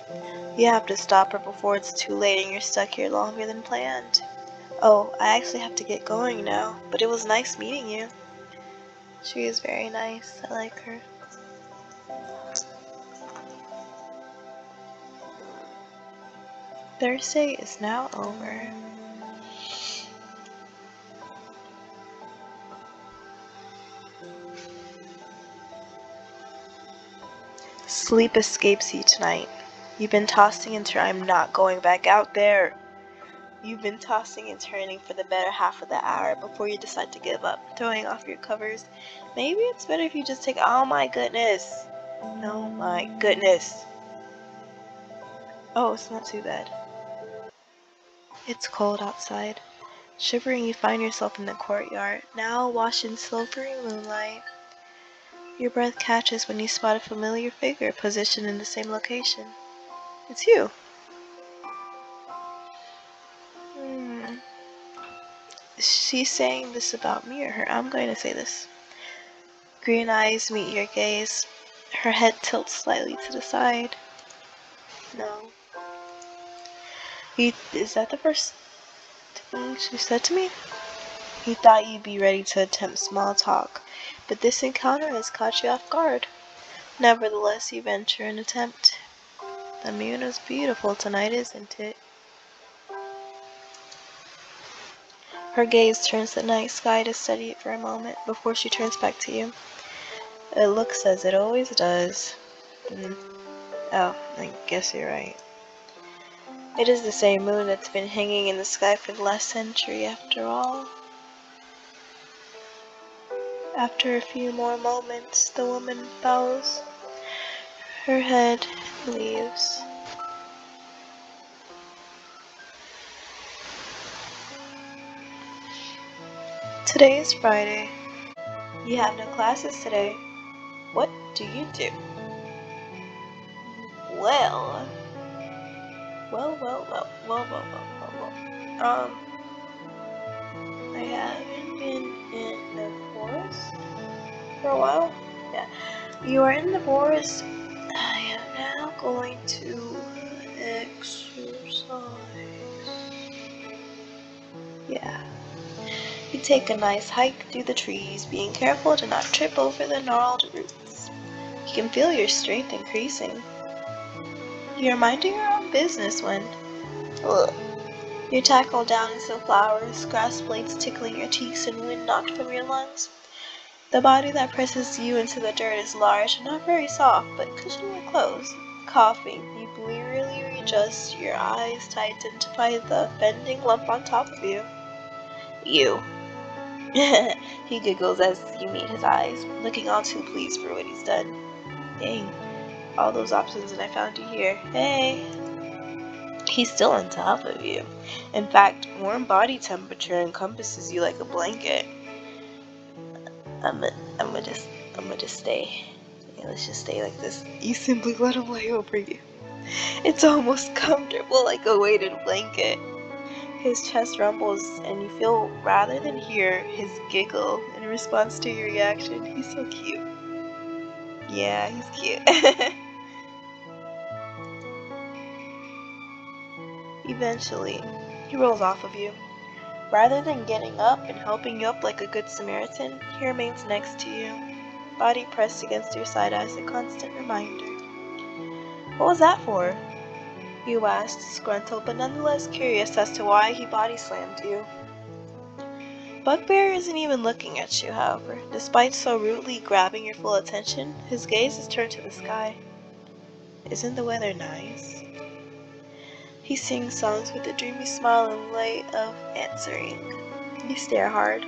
You have to stop her before it's too late and you're stuck here longer than planned. Oh, I actually have to get going now, but it was nice meeting you. She is very nice. I like her. Thursday is now over. Sleep escapes you tonight. You've been tossing and turning. I'm not going back out there. You've been tossing and turning for the better half of the hour before you decide to give up, throwing off your covers. Maybe it's better if you just take. Oh my goodness. Oh my goodness. Oh, it's not too bad. It's cold outside. Shivering, you find yourself in the courtyard, now awash in silvery moonlight. Your breath catches when you spot a familiar figure positioned in the same location. It's you. She's saying this about me or her? I'm going to say this. Green eyes meet your gaze. Her head tilts slightly to the side. No. Is that the first thing she said to me? He thought you'd be ready to attempt small talk, but this encounter has caught you off guard. Nevertheless, you venture an attempt. The moon is beautiful tonight, isn't it? Her gaze turns to the night sky to study it for a moment before she turns back to you. It looks as it always does. Oh, I guess you're right. It is the same moon that's been hanging in the sky for the last century, after all. After a few more moments, the woman bows. Her head leaves. Today is Friday. You have no classes today. What do you do? Well. I haven't been in the forest for a while. Yeah. You are in the forest. I am now going to exercise. Yeah. You take a nice hike through the trees, being careful to not trip over the gnarled roots. You can feel your strength increasing. You're minding your own business when you tackle down into the flowers, grass blades tickling your cheeks and wind knocked from your lungs. The body that presses you into the dirt is large and not very soft, but cushion your clothes. Coughing, you blearily readjust your eyes to identify the offending lump on top of you. You. He giggles as you meet his eyes, looking all too pleased for what he's done. Dang, all those options and I found you here. Hey. He's still on top of you. In fact, warm body temperature encompasses you like a blanket. I'm gonna just stay. Yeah, let's just stay like this. You simply let him lay over you. It's almost comfortable, like a weighted blanket. His chest rumbles, and you feel, rather than hear, his giggle in response to your reaction. He's so cute. Yeah, he's cute. Eventually, he rolls off of you. Rather than getting up and helping you up like a good Samaritan, he remains next to you, body pressed against your side as a constant reminder. What was that for? You asked, disgruntled but nonetheless curious as to why he body slammed you. Bugbear isn't even looking at you, however. Despite so rudely grabbing your full attention, his gaze is turned to the sky. Isn't the weather nice? He sings songs with a dreamy smile and way of answering. You stare hard,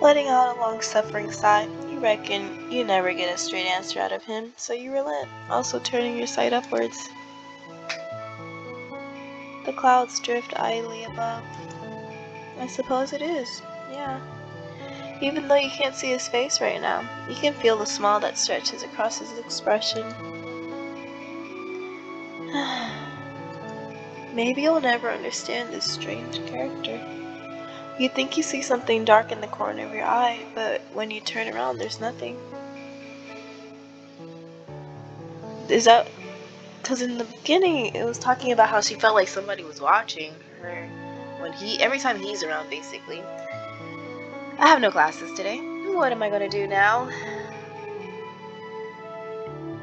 letting out a long-suffering sigh. You reckon you never get a straight answer out of him, so you relent, also turning your sight upwards. The clouds drift idly above. I suppose it is, yeah. Even though you can't see his face right now, you can feel the smile that stretches across his expression. Maybe you'll never understand this strange character. You think you see something dark in the corner of your eye, but when you turn around, there's nothing. Is that... Because in the beginning, it was talking about how she felt like somebody was watching her every time he's around, basically. I have no classes today. What am I going to do now?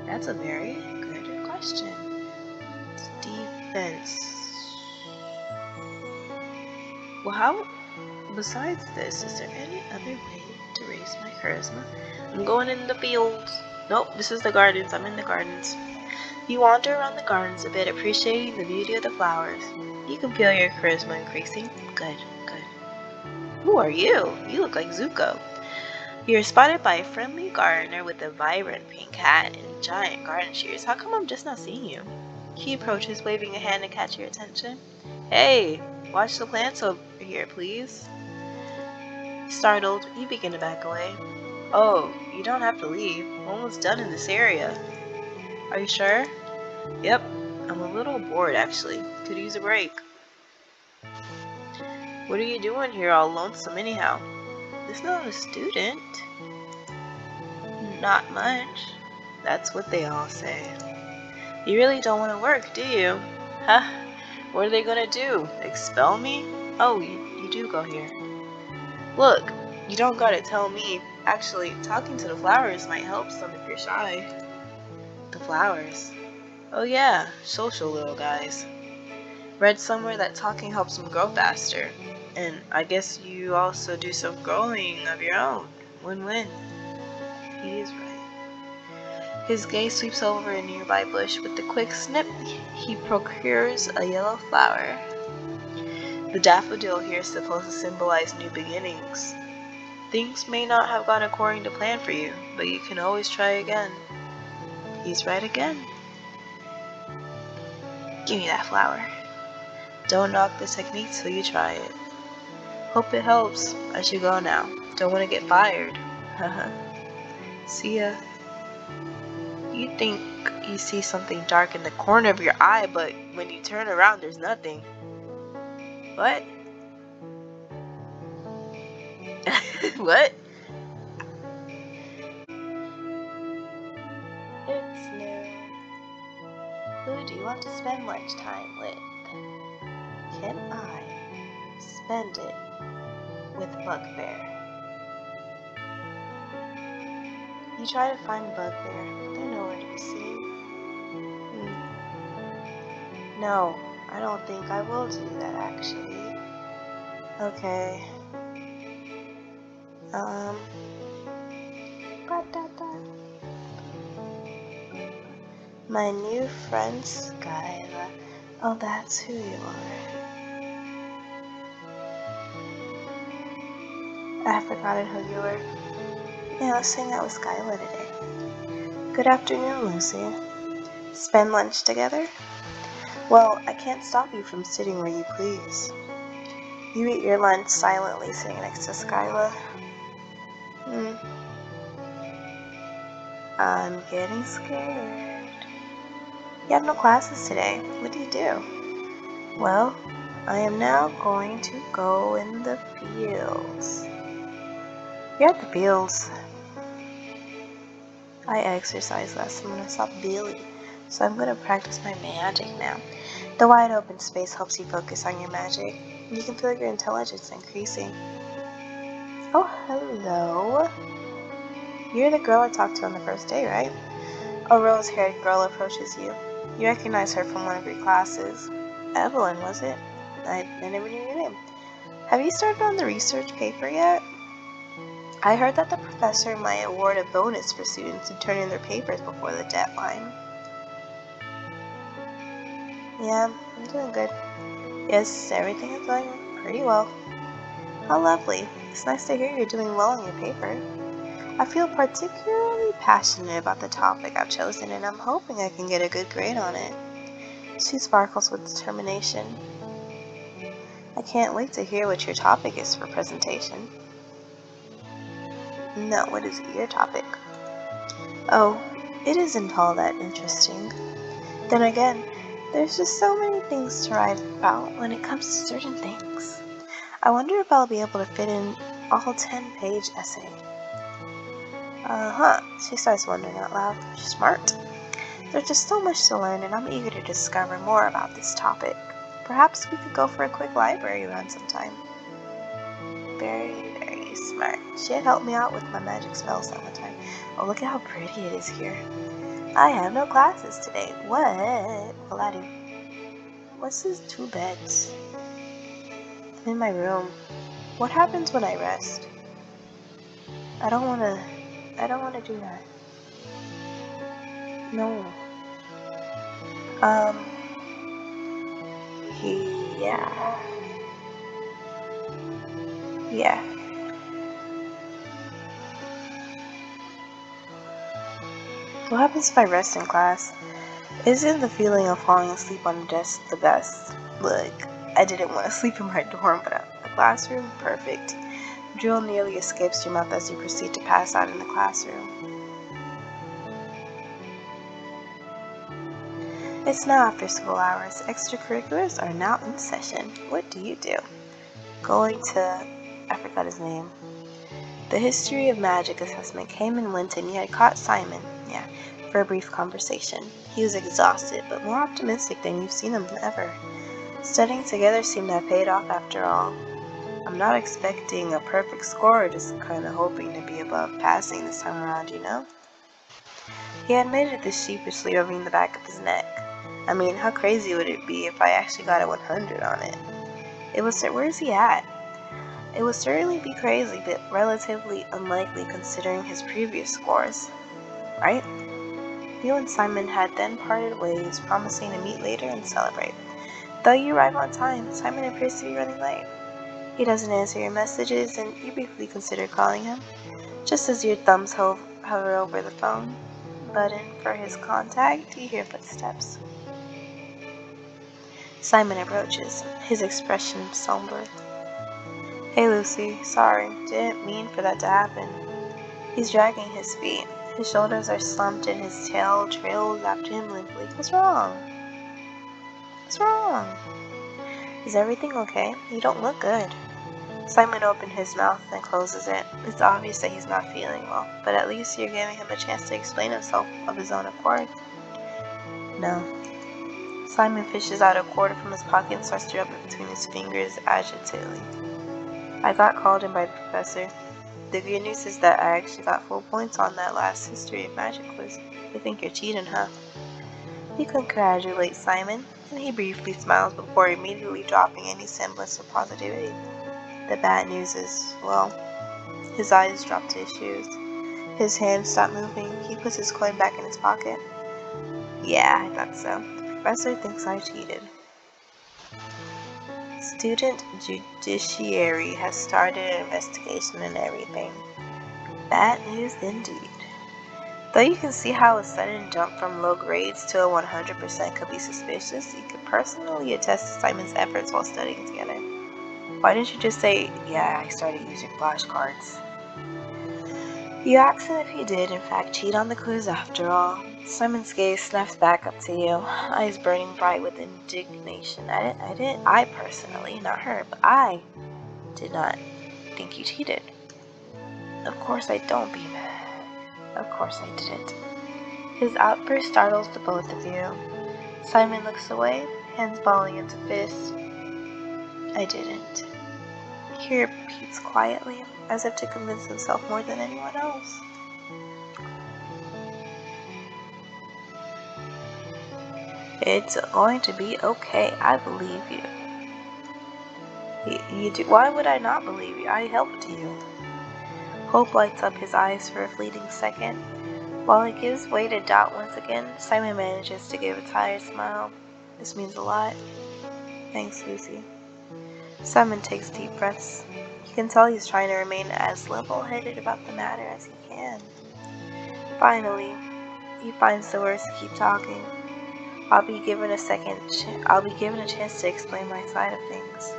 That's a very good question. Defense. Well, besides this, is there any other way to raise my charisma? I'm going in the fields. Nope, this is the gardens. I'm in the gardens. You wander around the gardens a bit, appreciating the beauty of the flowers. You can feel your charisma increasing. Good, good. Who are you? You look like Zuko. You're spotted by a friendly gardener with a vibrant pink hat and giant garden shears. How come I'm just not seeing you? He approaches, waving a hand to catch your attention. Hey, watch the plants over here, please. Startled, you begin to back away. Oh, you don't have to leave. I'm almost done in this area. Are you sure? Yep, I'm a little bored actually. Could use a break. What are you doing here all lonesome anyhow? It's not a student. Not much. That's what they all say. You really don't want to work, do you? Huh? What are they gonna do? Expel me? Oh, you do go here. Look, you don't gotta tell me. Actually, talking to the flowers might help some if you're shy. The flowers? Oh yeah, social little guys. Read somewhere that talking helps them grow faster. And I guess you also do some growing of your own. Win-win. He is right. His gaze sweeps over a nearby bush. With a quick snip, he procures a yellow flower. The daffodil here is supposed to symbolize new beginnings. Things may not have gone according to plan for you, but you can always try again. He's right again. Give me that flower. Don't knock the technique till you try it. Hope it helps. I should go now. Don't want to get fired. Haha. See ya. You think you see something dark in the corner of your eye, but when you turn around, there's nothing. What? What? It's noon. Who do you want to spend lunchtime with? Can I spend it with Bugbear? You try to find Bugbear, but they're nowhere to be seen. No, I don't think I will do that actually. Okay. My new friend Skyla. Oh, that's who you are. I have forgotten who you were. Yeah, let's hang out with Skyla today. Good afternoon, Lucy. Spend lunch together? Well, I can't stop you from sitting where you please. You eat your lunch silently sitting next to Skyla. I'm getting scared. You have no classes today. What do you do? Well, I am now going to go in the fields. You're at the fields. I exercised last time when I saw Billy, so I'm going to practice my magic now. The wide open space helps you focus on your magic. You can feel your intelligence increasing. Oh, hello. You're the girl I talked to on the first day, right? A rose-haired girl approaches you. You recognize her from one of your classes. Evelyn, was it? I never knew your name. Have you started on the research paper yet? I heard that the professor might award a bonus for students who turn in their papers before the deadline. Yeah, I'm doing good. Yes, everything is going pretty well. How lovely. It's nice to hear you're doing well on your paper. I feel particularly passionate about the topic I've chosen, and I'm hoping I can get a good grade on it. She sparkles with determination. I can't wait to hear what your topic is for presentation. No, what is your topic? Oh, it isn't all that interesting. Then again, there's just so many things to write about when it comes to certain things. I wonder if I'll be able to fit in a whole 10-page essay. She starts wondering out loud. She's smart. There's just so much to learn, and I'm eager to discover more about this topic. Perhaps we could go for a quick library run sometime. Very, very smart. She had helped me out with my magic spells that one time. Oh, look at how pretty it is here. I have no classes today. What will I do? What's this 2 beds? I'm in my room. What happens when I rest? I don't wanna do that. No. Yeah. Yeah. What happens if I rest in class? Isn't the feeling of falling asleep on the desk the best? Look, I didn't want to sleep in my dorm, but the classroom, perfect. Drill nearly escapes your mouth as you proceed to pass out in the classroom. It's now after school hours. Extracurriculars are now in session. What do you do? Going to... I forgot his name. The history of magic assessment came and went, and you had caught Simon, for a brief conversation. He was exhausted, but more optimistic than you've seen him ever. Studying together seemed to have paid off after all. I'm not expecting a perfect score, just kind of hoping to be above passing this time around, you know? He admitted this sheepishly, rubbing the back of his neck. I mean, how crazy would it be if I actually got a 100 on it? Where's he at? It would certainly be crazy, but relatively unlikely considering his previous scores, right? You and Simon had then parted ways, promising to meet later and celebrate. Though you arrive on time, Simon appears to be running late. He doesn't answer your messages, and you briefly consider calling him. Just as your thumbs hover over the phone button for his contact, you hear footsteps. Simon approaches, his expression somber. Hey Lucy, sorry, didn't mean for that to happen. He's dragging his feet. His shoulders are slumped and his tail trails after him limply. What's wrong? What's wrong? Is everything okay? You don't look good. Simon opened his mouth and closes it. It's obvious that he's not feeling well, but at least you're giving him a chance to explain himself of his own accord. No. Simon fishes out a quarter from his pocket and starts to rub it between his fingers agitatedly. I got called in by the professor. The good news is that I actually got full points on that last history of magic quiz. They think you're cheating, huh? You congratulate Simon, and he briefly smiles before immediately dropping any semblance of positivity. The bad news is, well, his eyes drop to his shoes. His hands stop moving. He puts his coin back in his pocket. Yeah, I thought so. The professor thinks I cheated. Student Judiciary has started an investigation and everything. Bad news indeed. Though you can see how a sudden jump from low grades to a 100% could be suspicious, you could personally attest to Simon's efforts while studying together. Why didn't you just say, yeah, I started using flashcards? You asked him if he did, in fact, cheat on the quiz after all. Simon's gaze snaps back up to you, eyes burning bright with indignation. I personally, not her, but I did not think you cheated. Of course I don't, be mad. Of course I didn't. His outburst startles the both of you. Simon looks away, hands balling into fists. I didn't. He repeats quietly, as if to convince himself more than anyone else. It's going to be okay. I believe you. You do. Why would I not believe you? I helped you. Hope lights up his eyes for a fleeting second. While he gives way to doubt once again, Simon manages to give a tired smile. This means a lot. Thanks, Lucy. Simon takes deep breaths. You can tell he's trying to remain as level-headed about the matter as he can. Finally, he finds the words to keep talking. I'll be given a chance to explain my side of things.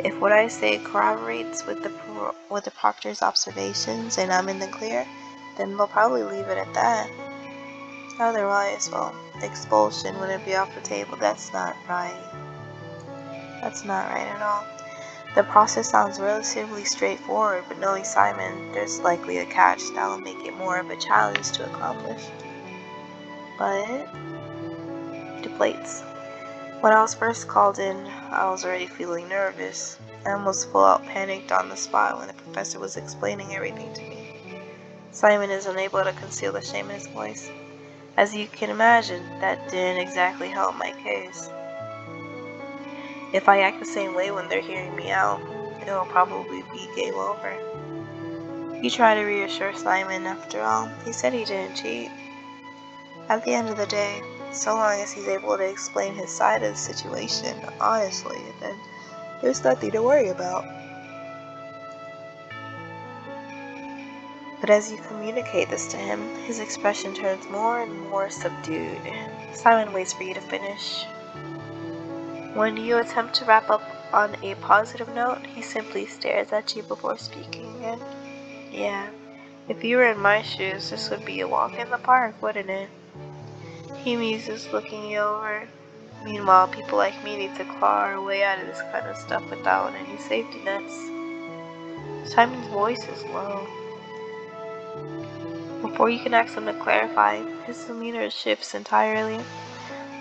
If what I say corroborates with the proctor's observations and I'm in the clear, then they'll probably leave it at that. Otherwise, well, expulsion wouldn't be off the table. That's not right. That's not right at all. The process sounds relatively straightforward, but knowing Simon, there's likely a catch that'll make it more of a challenge to accomplish. But deflates. When I was first called in, I was already feeling nervous. I almost full out panicked on the spot when the professor was explaining everything to me. Simon is unable to conceal the shame in his voice. As you can imagine, that didn't exactly help my case. If I act the same way when they're hearing me out, it'll probably be game over. You try to reassure Simon, after all, he said he didn't cheat. At the end of the day, so long as he's able to explain his side of the situation honestly, then there's nothing to worry about. But as you communicate this to him, his expression turns more and more subdued. Simon waits for you to finish. When you attempt to wrap up on a positive note, he simply stares at you before speaking again. Yeah, if you were in my shoes, this would be a walk in the park, wouldn't it? He muses, looking you over. Meanwhile, people like me need to claw our way out of this kind of stuff without any safety nets. Simon's voice is low. Before you can ask him to clarify, his demeanor shifts entirely.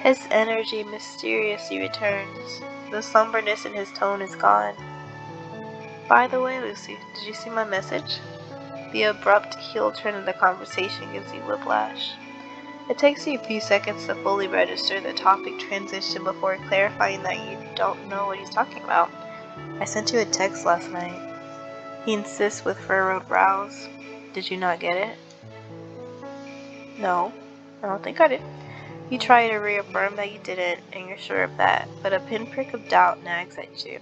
His energy mysteriously returns. The somberness in his tone is gone. By the way, Lucy, did you see my message? The abrupt heel turn of the conversation gives you whiplash. It takes you a few seconds to fully register the topic transition before clarifying that you don't know what he's talking about. I sent you a text last night. He insists with furrowed brows. Did you not get it? No, I don't think I did. You try to reaffirm that you didn't, and you're sure of that, but a pinprick of doubt nags at you.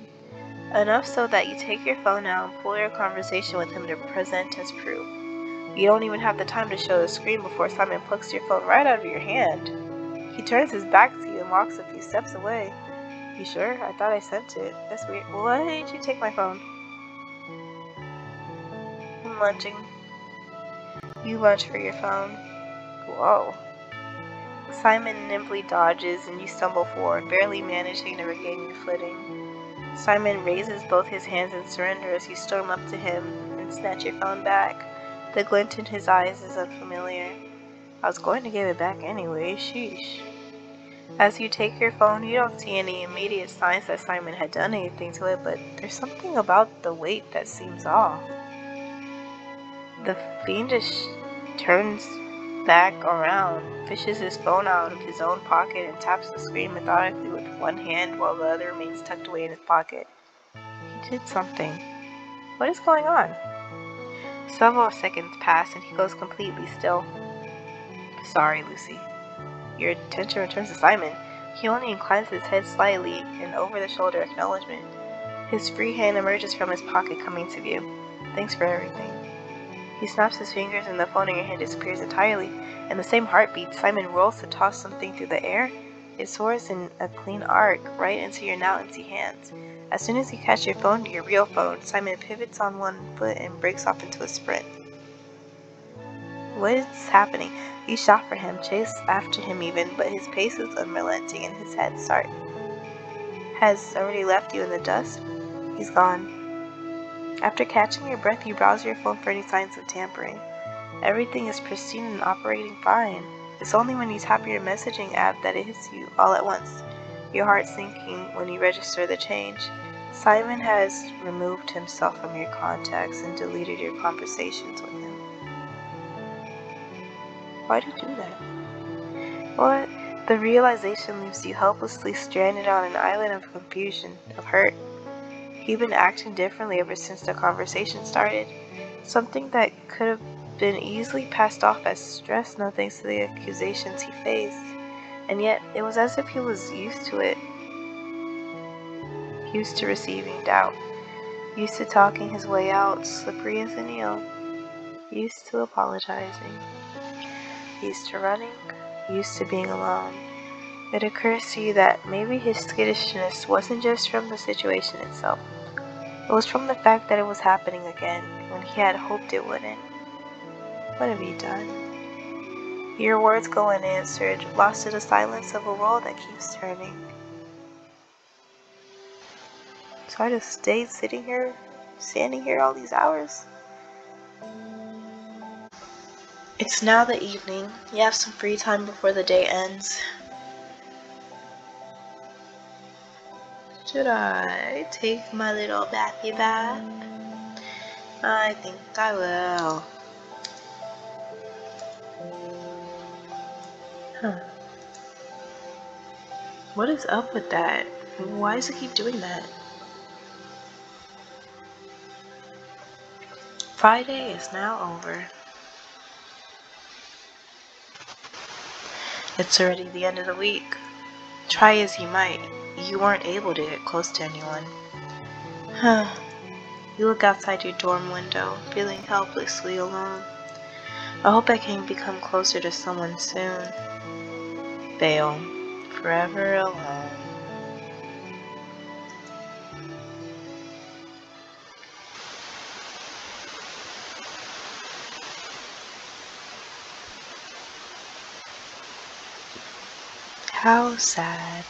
Enough so that you take your phone out and pull your conversation with him to present as proof. You don't even have the time to show the screen before Simon plucks your phone right out of your hand. He turns his back to you and walks a few steps away. You sure? I thought I sent it. That's weird. Why didn't you take my phone? I'm lunching. You lunch for your phone. Whoa. Simon nimbly dodges and you stumble forward, barely managing to regain your footing. Simon raises both his hands in surrender as you storm up to him and snatch your phone back. The glint in his eyes is unfamiliar. I was going to give it back anyway, sheesh. As you take your phone, you don't see any immediate signs that Simon had done anything to it, but there's something about the weight that seems off. The fiendish turns back around, fishes his phone out of his own pocket and taps the screen methodically with one hand while the other remains tucked away in his pocket. He did something. What is going on? Several seconds pass and he goes completely still. Sorry, Lucy. Your attention returns to Simon. He only inclines his head slightly in over-the-shoulder acknowledgement. His free hand emerges from his pocket, coming to view. Thanks for everything. He snaps his fingers and the phone in your hand disappears entirely. In the same heartbeat, Simon rolls to toss something through the air. It soars in a clean arc right into your now empty hands. As soon as you catch your phone to your real phone, Simon pivots on one foot and breaks off into a sprint. What is happening? You shout for him, chase after him even, but his pace is unrelenting and his head has already left you in the dust. He's gone. After catching your breath, you browse your phone for any signs of tampering. Everything is pristine and operating fine. It's only when you tap your messaging app that it hits you all at once, your heart sinking when you register the change. Simon has removed himself from your contacts and deleted your conversations with him. Why'd you do that? Well, the realization leaves you helplessly stranded on an island of confusion, of hurt. He'd been acting differently ever since the conversation started, something that could have been easily passed off as stress, no thanks to the accusations he faced. And yet, it was as if he was used to it, used to receiving doubt, used to talking his way out, slippery as an eel, used to apologizing, used to running, used to being alone. It occurs to you that maybe his skittishness wasn't just from the situation itself. It was from the fact that it was happening again when he had hoped it wouldn't. What have you done? Your words go unanswered, lost in the silence of a world that keeps turning. So I just stayed standing here all these hours. It's now the evening. You have some free time before the day ends. Should I take my little bathy bath? I think I will. Huh. What is up with that? Why does it keep doing that? Friday is now over. It's already the end of the week. Try as you might, you weren't able to get close to anyone. You look outside your dorm window, feeling helplessly alone. I hope I can become closer to someone soon. Fail. Forever alone. How sad.